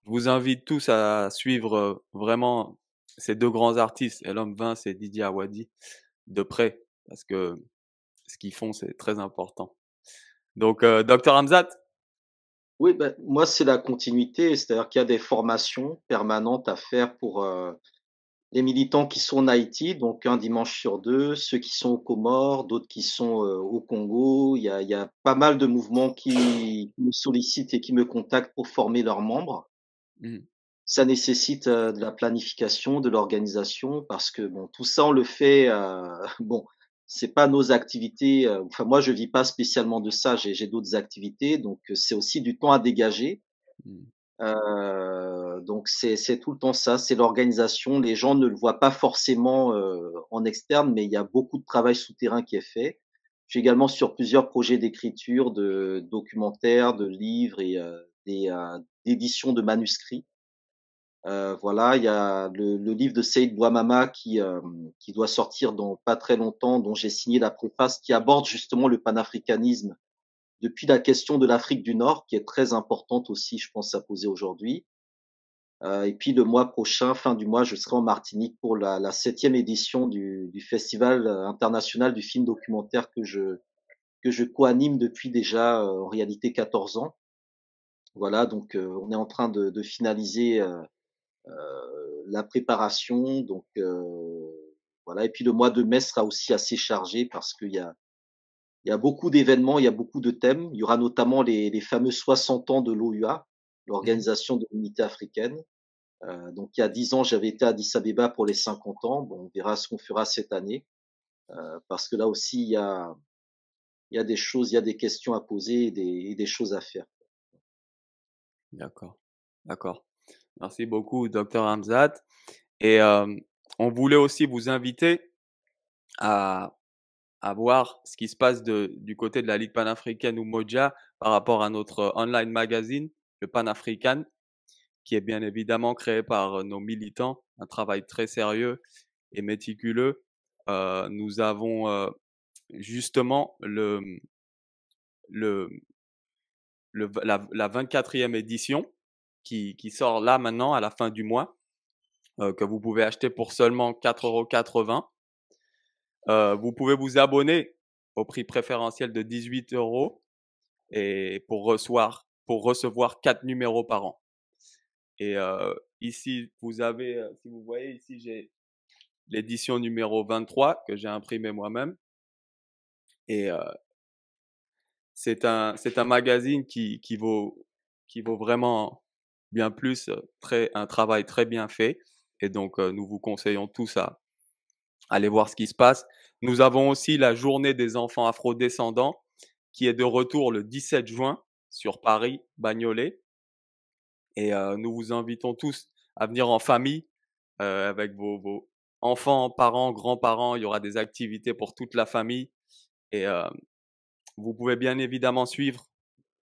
Je vous invite tous à suivre vraiment ces deux grands artistes, et l'homme 20, c'est Didier Awadi, de près, parce que ce qu'ils font, c'est très important. Donc, Dr. Hamzat. Oui, ben, moi, c'est la continuité, c'est-à-dire qu'il y a des formations permanentes à faire pour les militants qui sont en Haïti, donc un dimanche sur deux, ceux qui sont aux Comores, d'autres qui sont au Congo. Il y a pas mal de mouvements qui me sollicitent et qui me contactent pour former leurs membres. Mmh. Ça nécessite de la planification, de l'organisation, parce que bon, tout ça, on le fait. Bon, c'est pas nos activités. Enfin, moi, je vis pas spécialement de ça. J'ai d'autres activités, donc c'est aussi du temps à dégager. Mmh. Donc c'est tout le temps ça, c'est l'organisation. Les gens ne le voient pas forcément, en externe, mais il y a beaucoup de travail souterrain qui est fait. Je suis également sur plusieurs projets d'écriture, de documentaires, de livres et d'édition de manuscrits. Voilà, il y a le livre de Saïd Bouamama qui doit sortir dans pas très longtemps, dont j'ai signé la préface, qui aborde justement le panafricanisme depuis la question de l'Afrique du Nord, qui est très importante aussi, je pense, à poser aujourd'hui. Et puis le mois prochain, fin du mois, je serai en Martinique pour la 7e édition du Festival international du film documentaire que je co-anime depuis déjà en réalité 14 ans. Voilà, donc on est en train de finaliser la préparation. Donc voilà, et puis le mois de mai sera aussi assez chargé parce qu'il y a beaucoup d'événements, il y a beaucoup de thèmes. Il y aura notamment les fameux 60 ans de l'OUA, Mmh. l'Organisation de l'Unité africaine. Donc il y a 10 ans, j'avais été à Addis Abeba pour les 50 ans. Bon, on verra ce qu'on fera cette année, parce que là aussi il y a des choses, il y a des questions à poser et des choses à faire. D'accord. D'accord. Merci beaucoup, Dr. Hamzat. Et on voulait aussi vous inviter à voir ce qui se passe du côté de la Ligue panafricaine ou Moja par rapport à notre online magazine, le Panafrican, qui est bien évidemment créé par nos militants, un travail très sérieux et méticuleux. Nous avons justement le, la 24e édition qui sort là maintenant à la fin du mois, que vous pouvez acheter pour seulement 4,80 €. Vous pouvez vous abonner au prix préférentiel de 18 € et pour recevoir 4 numéros par an. Et ici, vous avez, si vous voyez ici, j'ai l'édition numéro 23 que j'ai imprimé moi-même. Et c'est un magazine qui vaut vraiment bien plus, un travail très bien fait. Et donc, nous vous conseillons tous à aller voir ce qui se passe. Nous avons aussi la journée des enfants afrodescendants qui est de retour le 17 juin sur Paris, Bagnolet. Et nous vous invitons tous à venir en famille avec vos enfants, parents, grands-parents. Il y aura des activités pour toute la famille. Et vous pouvez bien évidemment suivre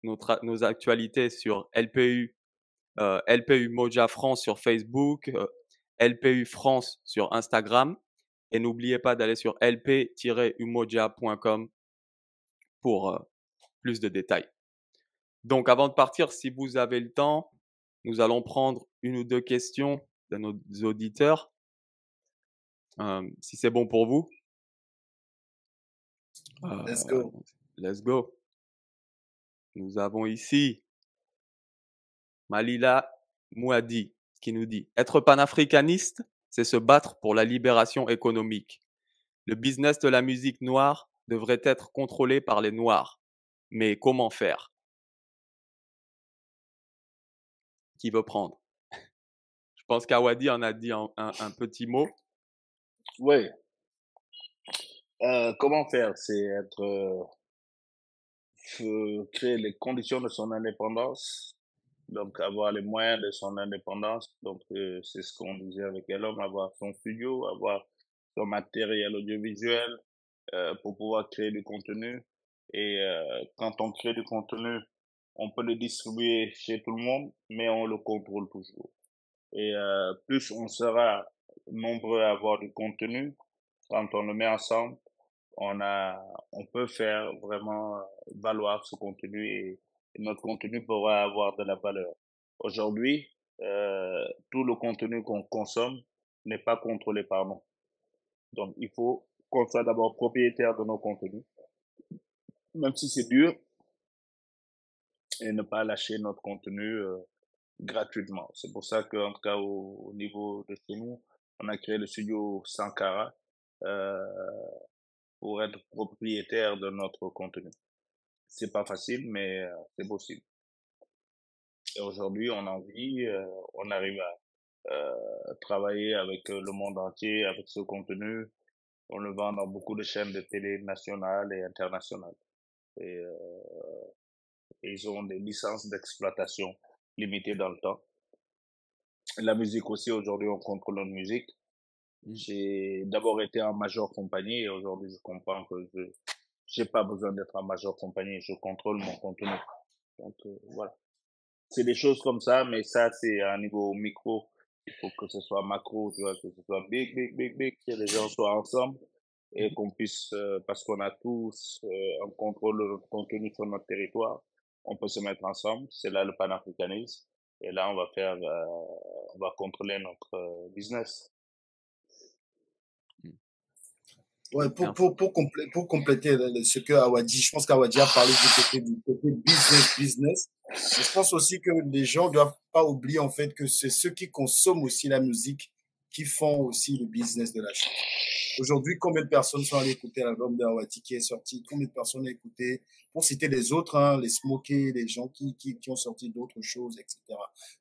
nos actualités sur LPU, LPU Moja France sur Facebook, LPU France sur Instagram. Et n'oubliez pas d'aller sur lp-umoja.com pour plus de détails. Donc, avant de partir, si vous avez le temps, nous allons prendre une ou deux questions de nos auditeurs, si c'est bon pour vous. Let's go. Let's go. Nous avons ici Malila Mouadi qui nous dit « Être panafricaniste, c'est se battre pour la libération économique. Le business de la musique noire devrait être contrôlé par les Noirs. Mais comment faire ?» Qui veut prendre? Je pense qu'Awadi en a dit un petit mot. Oui. Comment faire? C'est créer les conditions de son indépendance, donc avoir les moyens de son indépendance. Donc, c'est ce qu'on disait avec Elom, avoir son studio, avoir son matériel audiovisuel pour pouvoir créer du contenu. Et quand on crée du contenu, on peut le distribuer chez tout le monde, mais on le contrôle toujours. Et plus on sera nombreux à avoir du contenu, quand on le met ensemble, on peut faire vraiment valoir ce contenu et notre contenu pourra avoir de la valeur. Aujourd'hui, tout le contenu qu'on consomme n'est pas contrôlé par nous. Donc, il faut qu'on soit d'abord propriétaire de nos contenus, même si c'est dur, et ne pas lâcher notre contenu gratuitement. C'est pour ça qu'en tout cas, au niveau de chez nous, on a créé le studio Sankara euh, pour être propriétaire de notre contenu. C'est pas facile, mais c'est possible. Et aujourd'hui, on en vit, on arrive à travailler avec le monde entier, avec ce contenu. On le vend dans beaucoup de chaînes de télé nationales et internationales. Et ils ont des licences d'exploitation limitées dans le temps. La musique aussi, aujourd'hui, on contrôle notre musique. J'ai d'abord été en major compagnie et aujourd'hui, je comprends que j'ai pas besoin d'être en major compagnie, je contrôle mon contenu. Donc, voilà. C'est des choses comme ça, mais ça, c'est à un niveau micro. Il faut que ce soit macro, tu vois, que ce soit big, big, big, big, que les gens soient ensemble et qu'on puisse, parce qu'on a tous un contrôle de notre contenu sur notre territoire, on peut se mettre ensemble. C'est là le panafricanisme. Et là, on va contrôler notre business. Ouais, pour compléter ce que Awadi, je pense qu'Awadi a parlé du côté business. Mais je pense aussi que les gens doivent pas oublier en fait que c'est ceux qui consomment aussi la musique qui font aussi le business de la chose. Aujourd'hui, combien de personnes sont allées écouter l'album d'Awadi qui est sorti? Combien de personnes ont écouté? Pour citer les autres, hein, les Smokey, les gens qui ont sorti d'autres choses, etc.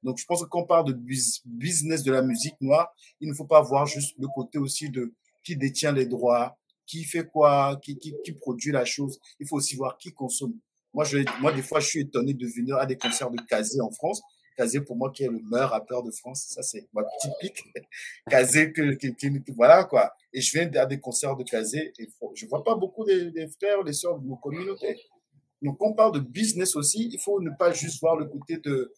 Donc, je pense que quand on parle de business de la musique noire, il ne faut pas voir juste le côté aussi de qui détient les droits, qui fait quoi, qui produit la chose. Il faut aussi voir qui consomme. Moi, des fois, je suis étonné de venir à des concerts de Kazé en France. Kazé, pour moi, qui est le meilleur rappeur de France. Ça, c'est typique. Kazé, voilà, quoi. Et je viens à des concerts de Kazé et je vois pas beaucoup des frères, les sœurs de nos communautés. Donc, quand on parle de business aussi, il faut ne pas juste voir le côté de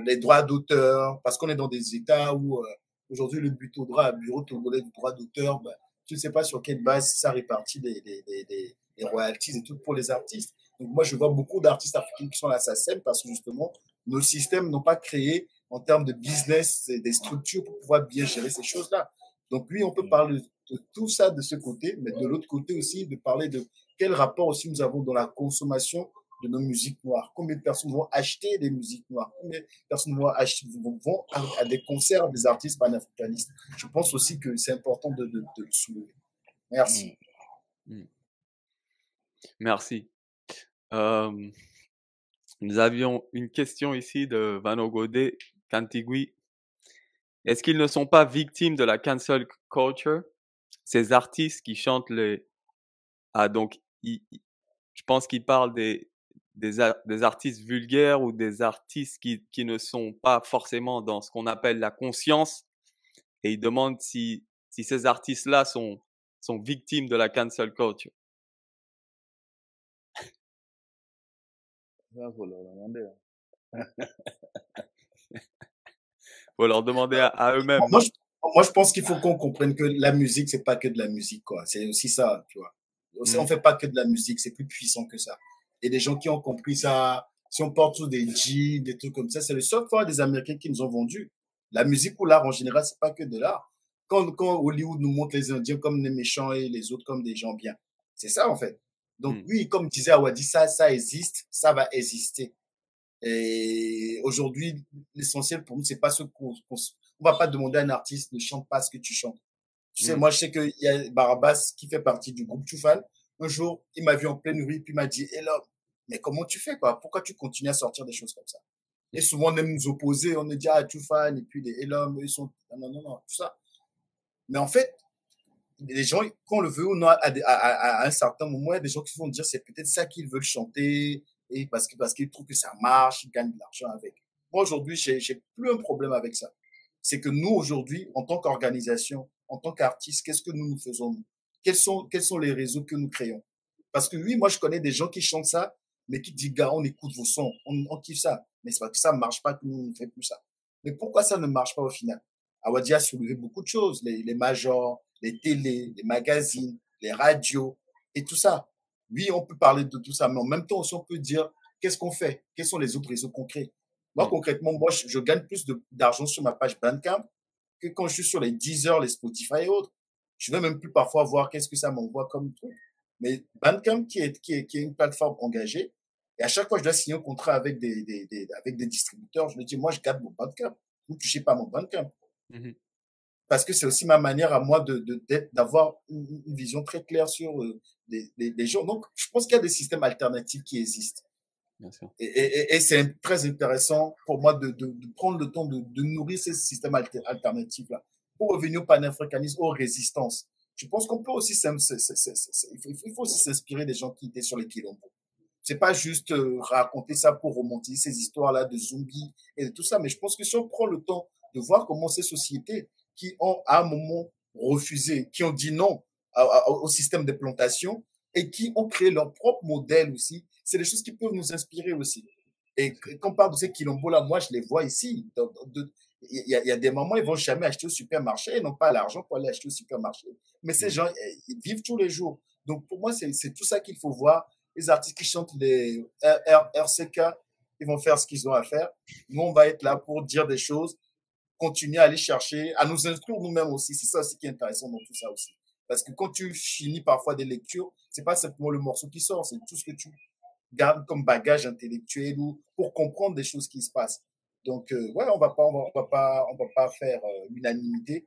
les droits d'auteur, parce qu'on est dans des États où aujourd'hui le bureau togolais du droit d'auteur, ben, tu ne sais pas sur quelle base ça répartit les royalties et tout pour les artistes. Donc moi, je vois beaucoup d'artistes africains qui sont à la SACEM parce que justement, nos systèmes n'ont pas créé en termes de business des structures pour pouvoir bien gérer ces choses-là. Donc oui, on peut parler de tout ça de ce côté, mais de l'autre côté aussi, de parler de quel rapport aussi nous avons dans la consommation de nos musiques noires. Combien de personnes vont acheter des musiques noires? Combien de personnes vont à des concerts des artistes panafricanistes? Je pense aussi que c'est important de le soulever. Merci. Merci. Nous avions une question ici de Vano Godé, Kantigui. Est-ce qu'ils ne sont pas victimes de la cancel culture? Ces artistes qui chantent les... Ah, donc, je pense qu'ils parlent des artistes vulgaires ou des artistes qui ne sont pas forcément dans ce qu'on appelle la conscience. Et ils demandent si ces artistes-là sont victimes de la cancel culture. Ça, faut leur demander. Faut leur demander à eux-mêmes, Moi, non? je pense qu'il faut qu'on comprenne que la musique, c'est pas que de la musique, quoi. C'est aussi ça, tu vois. On fait pas que de la musique, c'est plus puissant que ça. Et des gens qui ont compris ça, si on porte tous des jeans, des trucs comme ça, c'est le seul fois des Américains qui nous ont vendu. La musique ou l'art en général, c'est pas que de l'art. Quand Hollywood nous montre les Indiens comme des méchants et les autres comme des gens bien, c'est ça en fait. Donc oui, comme disait Awadi, ça existe, ça va exister. Et aujourd'hui, l'essentiel pour nous, c'est pas ce qu'on va pas demander à un artiste ne chante pas ce que tu chantes. Tu sais, moi, je sais qu'il y a Barabas qui fait partie du groupe Choufal. Un jour, il m'a vu en pleine rue, puis il m'a dit, hé là, mais comment tu fais, quoi? Pourquoi tu continues à sortir des choses comme ça? Et souvent, on aime nous opposer, on nous dit, ah, Choufal, et puis les Elom, ils sont, non, tout ça. Mais en fait, les gens, qu'on le veut ou non, à un certain moment, il y a des gens qui vont dire, c'est peut-être ça qu'ils veulent chanter, et parce qu'ils trouvent que ça marche, ils gagnent de l'argent avec. Moi, aujourd'hui, j'ai plus un problème avec ça. C'est que nous, aujourd'hui, en tant qu'organisation, en tant qu'artistes, qu'est-ce que nous faisons, nous? Quels sont les réseaux que nous créons? Parce que oui, moi, je connais des gens qui chantent ça, mais qui disent, gars, on écoute vos sons, on kiffe ça. Mais c'est parce que ça ne marche pas que nous ne faisons plus ça. Mais pourquoi ça ne marche pas au final? Awadi a soulevé beaucoup de choses, les majors, les télés, les magazines, les radios et tout ça. Oui, on peut parler de tout ça, mais en même temps aussi, on peut dire qu'est-ce qu'on fait? Quels sont les autres réseaux concrets? Moi, concrètement, je gagne plus d'argent sur ma page Bandcamp que quand je suis sur les Deezer, les Spotify et autres. Je ne vais même plus parfois voir qu'est-ce que ça m'envoie comme truc. Mais Bandcamp, qui est une plateforme engagée, et à chaque fois, je dois signer un contrat avec avec des distributeurs. Je me dis, moi, je garde mon Bandcamp. Vous ne touchez pas mon Bandcamp. Parce que c'est aussi ma manière à moi d'avoir une vision très claire sur les gens. Donc, je pense qu'il y a des systèmes alternatifs qui existent. Bien sûr. Et c'est très intéressant pour moi de prendre le temps de nourrir ces systèmes alternatifs-là pour revenir au panafricanisme, aux résistances. Je pense qu'on peut aussi, il faut aussi s'inspirer des gens qui étaient sur les quilombos. C'est pas juste raconter ça pour romantiser ces histoires-là de zombies et de tout ça, mais je pense que si on prend le temps de voir comment ces sociétés qui ont à un moment refusé, qui ont dit non au système de plantation et qui ont créé leur propre modèle aussi, c'est des choses qui peuvent nous inspirer aussi. Et quand on parle de ces quilombos-là, moi, je les vois ici. Il y a des mamans, ils vont jamais acheter au supermarché, ils n'ont pas l'argent pour aller acheter au supermarché. Mais ces gens, ils vivent tous les jours. Donc, pour moi, c'est tout ça qu'il faut voir. Les artistes qui chantent les RCK, ils vont faire ce qu'ils ont à faire. Nous, on va être là pour dire des choses, continuer à aller chercher, à nous instruire nous-mêmes aussi. C'est ça aussi qui est intéressant dans tout ça aussi. Parce que quand tu finis parfois des lectures, c'est pas simplement le morceau qui sort, c'est tout ce que tu gardes comme bagage intellectuel ou pour comprendre des choses qui se passent. Donc, ouais, on va pas faire l'unanimité,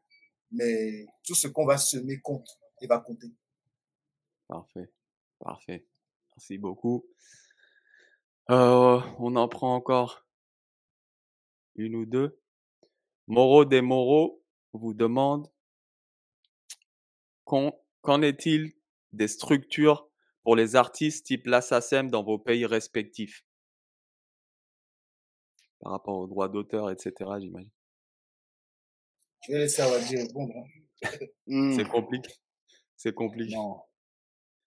mais tout ce qu'on va semer compte et va compter. Parfait, parfait. Merci beaucoup. On en prend encore une ou deux. Moreau des Moreaux vous demande qu'en est-il des structures pour les artistes type l'ASSACEM dans vos pays respectifs par rapport aux droits d'auteur, etc., j'imagine. Je vais laisser Awadi répondre. C'est compliqué. C'est compliqué. Non.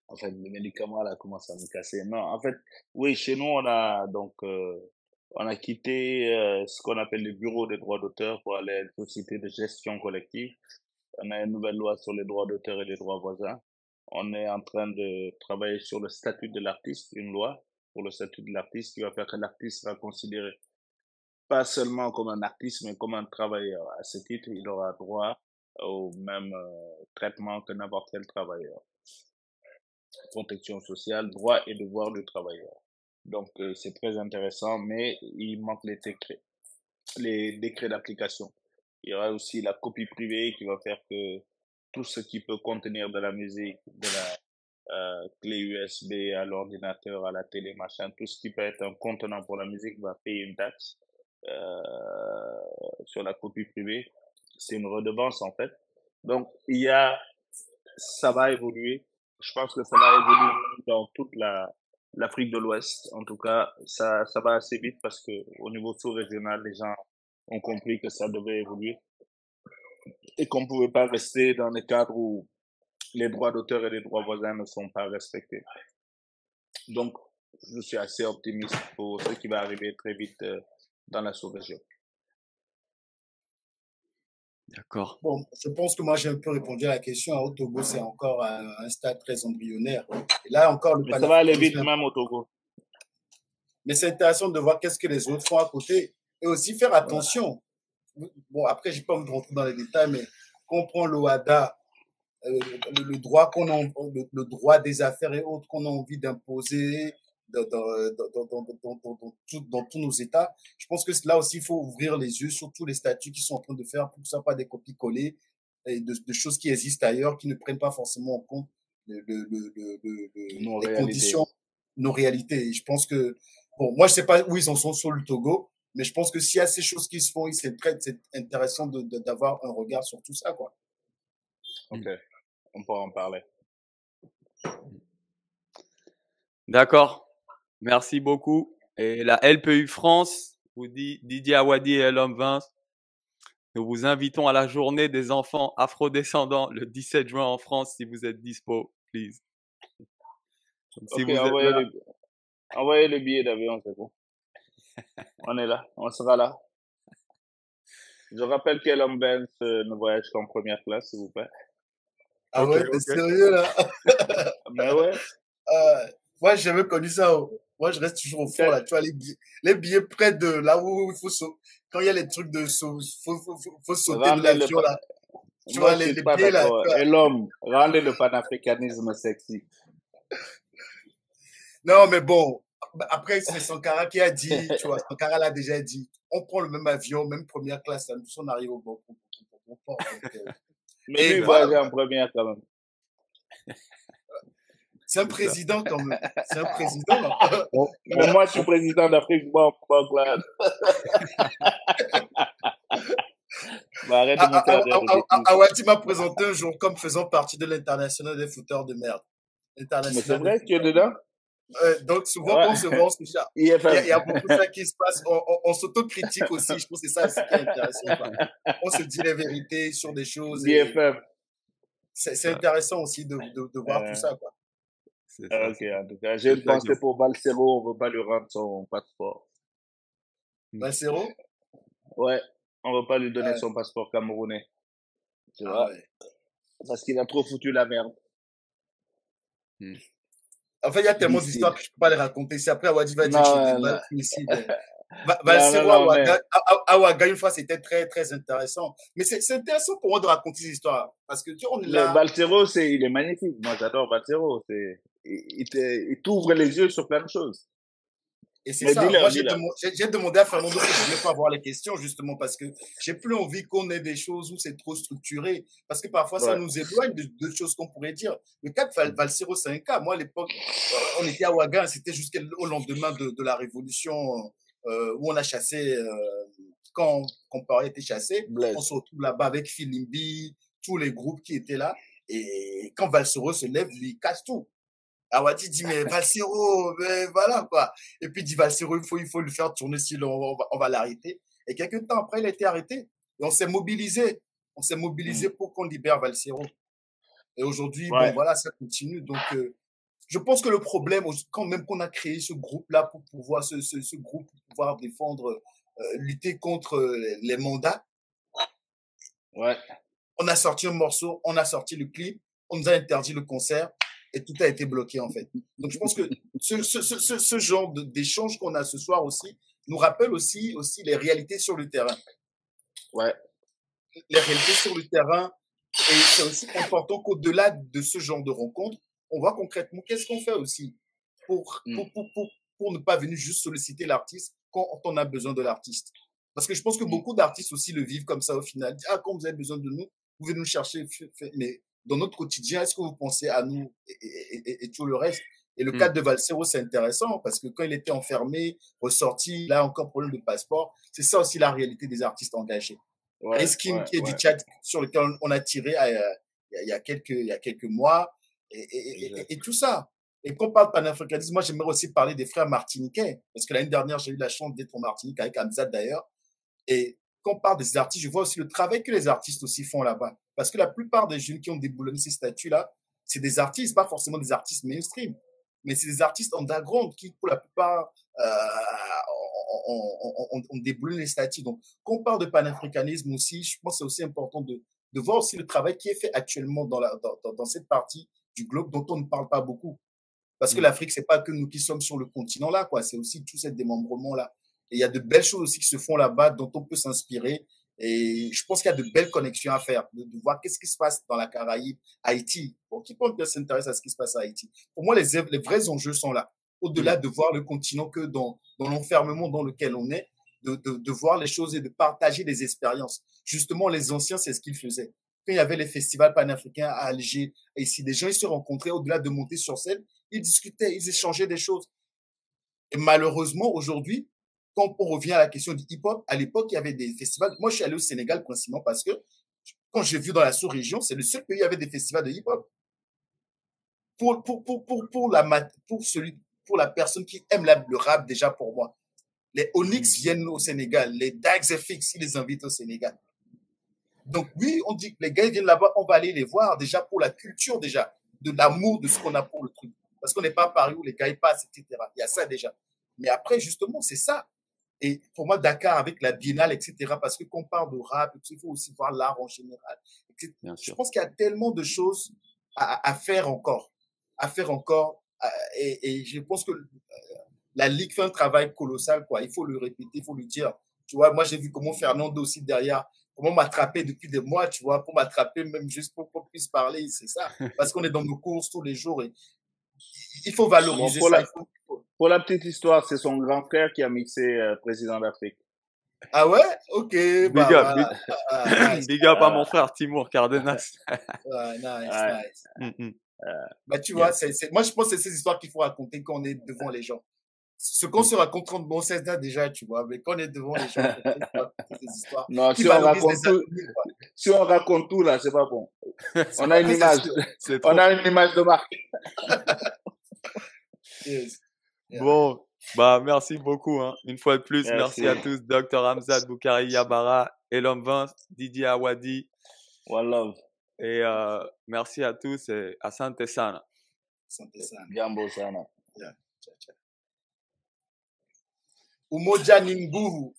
En fait, le médicament là commence à me casser. Non, en fait, oui, chez nous, on a donc on a quitté ce qu'on appelle le bureau des droits d'auteur pour aller à une société de gestion collective. On a une nouvelle loi sur les droits d'auteur et les droits voisins. On est en train de travailler sur le statut de l'artiste, une loi pour le statut de l'artiste qui va faire que l'artiste sera considéré pas seulement comme un artiste, mais comme un travailleur. À ce titre, il aura droit au même traitement que n'importe quel travailleur. Protection sociale, droits et devoirs du travailleur. Donc, c'est très intéressant, mais il manque les décrets d'application. Il y aura aussi la copie privée qui va faire que tout ce qui peut contenir de la musique, de la clé USB à l'ordinateur, à la télé, machin, tout ce qui peut être un contenant pour la musique va payer une taxe sur la copie privée. c'est une redevance, en fait. Donc, ça va évoluer. Je pense que ça va évoluer dans toute l'Afrique de l'Ouest. En tout cas, ça va assez vite parce que au niveau sous-régional, les gens ont compris que ça devait évoluer et qu'on pouvait pas rester dans des cadres où les droits d'auteur et les droits voisins ne sont pas respectés. Donc, je suis assez optimiste pour ce qui va arriver très vite dans la sous-région. D'accord. Bon, je pense que moi, j'ai un peu répondu à la question. Au Togo, c'est encore à un stade très embryonnaire. Et là, encore, Mais ça va aller vite même au Togo. Mais c'est intéressant de voir qu'est-ce que les autres font à côté et aussi faire attention. Bon, après, je n'ai pas envie de rentrer dans les détails, mais quand on prend l'OADA, le droit le droit des affaires et autres qu'on a envie d'imposer dans tous nos États, je pense que là aussi, il faut ouvrir les yeux sur tous les statuts qu'ils sont en train de faire pour que ce soit pas des copies-coller et de choses qui existent ailleurs, qui ne prennent pas forcément en compte les conditions, nos réalités. Et je pense que, bon, moi, je sais pas où ils en sont sur le Togo, mais je pense que s'il y a ces choses qui se font, c'est intéressant d'avoir un regard sur tout ça, quoi. Ok, on pourra en parler. D'accord. Merci beaucoup. Et la LPU France vous dit Didier Awadi et l'homme Vince. Nous vous invitons à la journée des enfants afrodescendants le 17 juin en France si vous êtes dispo, please. Si vous envoyez le billet d'avion, c'est bon. On est là, on sera là. Je rappelle qu'Elon Benz ne voyage qu'en première classe, s'il vous plaît. Ah ouais, t'es sérieux là? Mais ouais. Moi, j'ai jamais connu ça. Moi, je reste toujours au fond là. Tu vois, les billets près de là où il faut sauter. Quand il y a les trucs de faut sauter de l'avion là. Tu vois, les billets là. Et l'homme, rendez le panafricanisme sexy. Non, mais bon, après, c'est Sankara qui a dit, tu vois, Sankara l'a déjà dit. On prend le même avion, même première classe, là, on arrive au bon port. Mais lui, il voyage en première quand même. C'est un président quand même. C'est un président. Mais moi, je suis président d'Afrique. Bon, là. Awadi m'a présenté un jour comme faisant partie de l'international des footeurs de merde. Mais c'est vrai que tu es dedans? Donc souvent, quand on se voit, il y a beaucoup de ça qui se passe. On s'autocritique aussi. Je pense que c'est ça aussi qui est intéressant. Quoi. On se dit les vérités sur des choses. C'est intéressant aussi de voir tout ça. Quoi. Ok, en tout cas, j'ai une pensée pour Balsero. On ne veut pas lui rendre son passeport. Balsero? Ouais, on ne veut pas lui donner son passeport camerounais. Tu vois? Ouais. Parce qu'il a trop foutu la merde. En fait, il y a tellement d'histoires que je ne peux pas les raconter. C'est après Awadi va dire que je suis des Balsero à Ouaga, une fois, c'était très, très intéressant. Mais c'est intéressant pour moi de raconter ces histoires. Parce que tu vois, on est là. Balsero, il est magnifique. Moi, j'adore Balsero. Il t'ouvre les yeux sur plein de choses. Et c'est ça. Moi, j'ai demandé à Fernando que je ne voulais pas avoir les questions, justement, parce que j'ai plus envie qu'on ait des choses où c'est trop structuré. Parce que parfois, ça nous éloigne de choses qu'on pourrait dire. Le cas de Balsero, c'est un cas. Moi, à l'époque, on était à Ouaga, c'était jusqu'au lendemain de la révolution où on a chassé, quand Compaoré était chassé, on se retrouve là-bas avec Filimbi, tous les groupes qui étaient là. Et quand Balsero se lève, lui, il casse tout. Awadi dit, mais Balsero, mais voilà, quoi. Et puis, il dit, Balsero, il faut le faire tourner, sinon on va l'arrêter. Et quelques temps après, il a été arrêté. Et on s'est mobilisé. On s'est mobilisé pour qu'on libère Balsero. Et aujourd'hui, bon, voilà, ça continue. Donc, je pense que le problème, quand même qu'on a créé ce groupe-là pour pouvoir, ce groupe, pour pouvoir défendre, lutter contre les mandats. Ouais. On a sorti un morceau, on a sorti le clip, on nous a interdit le concert. Et tout a été bloqué, en fait. Donc, je pense que ce genre d'échange qu'on a ce soir aussi nous rappelle aussi les réalités sur le terrain. Ouais. Les réalités sur le terrain. Et c'est aussi important qu'au-delà de ce genre de rencontres, on voit concrètement qu'est-ce qu'on fait aussi pour ne pas venir juste solliciter l'artiste quand on a besoin de l'artiste. Parce que je pense que beaucoup d'artistes aussi le vivent comme ça au final. Ah, quand vous avez besoin de nous, vous venez nous chercher. Mais dans notre quotidien, est-ce que vous pensez à nous et tout le reste? Et le cas de Balsero, c'est intéressant parce que quand il était enfermé, ressorti, là encore problème de passeport, c'est ça aussi la réalité des artistes engagés. Riskim qui est du Tchad, sur lequel on a tiré il y a quelques mois, et tout ça. Et quand on parle de panafricanisme, moi j'aimerais aussi parler des frères martiniquais, parce que l'année dernière j'ai eu la chance d'être en Martinique avec Hamzat d'ailleurs. Et quand on parle des artistes, je vois aussi le travail que les artistes aussi font là-bas. Parce que la plupart des jeunes qui ont déboulonné ces statuts-là, c'est des artistes, pas forcément des artistes mainstream, mais c'est des artistes underground qui, pour la plupart, ont déboulonné les statuts. Donc, quand on parle de panafricanisme aussi, je pense que c'est aussi important de voir aussi le travail qui est fait actuellement dans cette partie du globe dont on ne parle pas beaucoup. Parce que l'Afrique, c'est pas que nous qui sommes sur le continent là, quoi. C'est aussi tout ce démembrement là. Et il y a de belles choses aussi qui se font là-bas dont on peut s'inspirer. Et je pense qu'il y a de belles connexions à faire, de voir qu'est-ce qui se passe dans la Caraïbe, Haïti. Pour quiconque s'intéresse à ce qui se passe à Haïti. Pour moi, les vrais enjeux sont là. Au-delà de voir le continent que dans l'enfermement dans lequel on est, de voir les choses et de partager des expériences. Justement, les anciens, c'est ce qu'ils faisaient. Quand il y avait les festivals panafricains à Alger, et ici, des gens, ils se rencontraient au-delà de monter sur scène, ils discutaient, ils échangeaient des choses. Et malheureusement, aujourd'hui, quand on revient à la question du hip-hop, à l'époque, il y avait des festivals. Moi, je suis allé au Sénégal principalement parce que quand j'ai vu dans la sous-région, c'est le seul pays où il y avait des festivals de hip-hop. Pour la personne qui aime le rap, déjà pour moi, les Onyx viennent au Sénégal, les Dags FX, ils les invitent au Sénégal. Donc oui, on dit que les gars viennent là-bas, on va aller les voir déjà pour la culture, déjà, de l'amour de ce qu'on a pour le truc. Parce qu'on n'est pas à Paris où les gars ils passent, etc. Il y a ça déjà. Mais après, justement, c'est ça. Et pour moi, Dakar, avec la Biennale, etc., parce que quand on parle de rap, il faut aussi voir l'art en général. Je pense qu'il y a tellement de choses à faire encore. Et je pense que la Ligue fait un travail colossal, quoi. Il faut le répéter, il faut le dire. Tu vois, moi, j'ai vu comment Fernando aussi derrière, comment m'attraper depuis des mois, tu vois, pour m'attraper, même juste pour qu'on puisse parler, c'est ça. Parce qu'on est dans nos courses tous les jours et il faut valoriser ça. Pour la petite histoire, c'est son grand frère qui a mixé Président d'Afrique. Ah ouais? Ok. Big up, nice. Big up à mon frère Timur Cardenas. Nice. Bah, tu vois, moi, je pense que c'est ces histoires qu'il faut raconter quand on est devant les gens. Ce qu'on se raconte entre bon, c'est ça déjà, tu vois, mais quand on est devant les gens, on peut raconter ces histoires. Non, si on raconte tout, là, c'est pas bon. On a une image. On a une image de marque. Yes. Yeah. Bon, bah, merci beaucoup. Hein. Une fois de plus, merci à tous. Dr Hamzat Boukari Yabara, Elom Vince, Didier Awadi. One love. Et merci à tous et asante sana. Asante sana. Jambo sana. Yeah. Ciao. Umoja ni nguvu.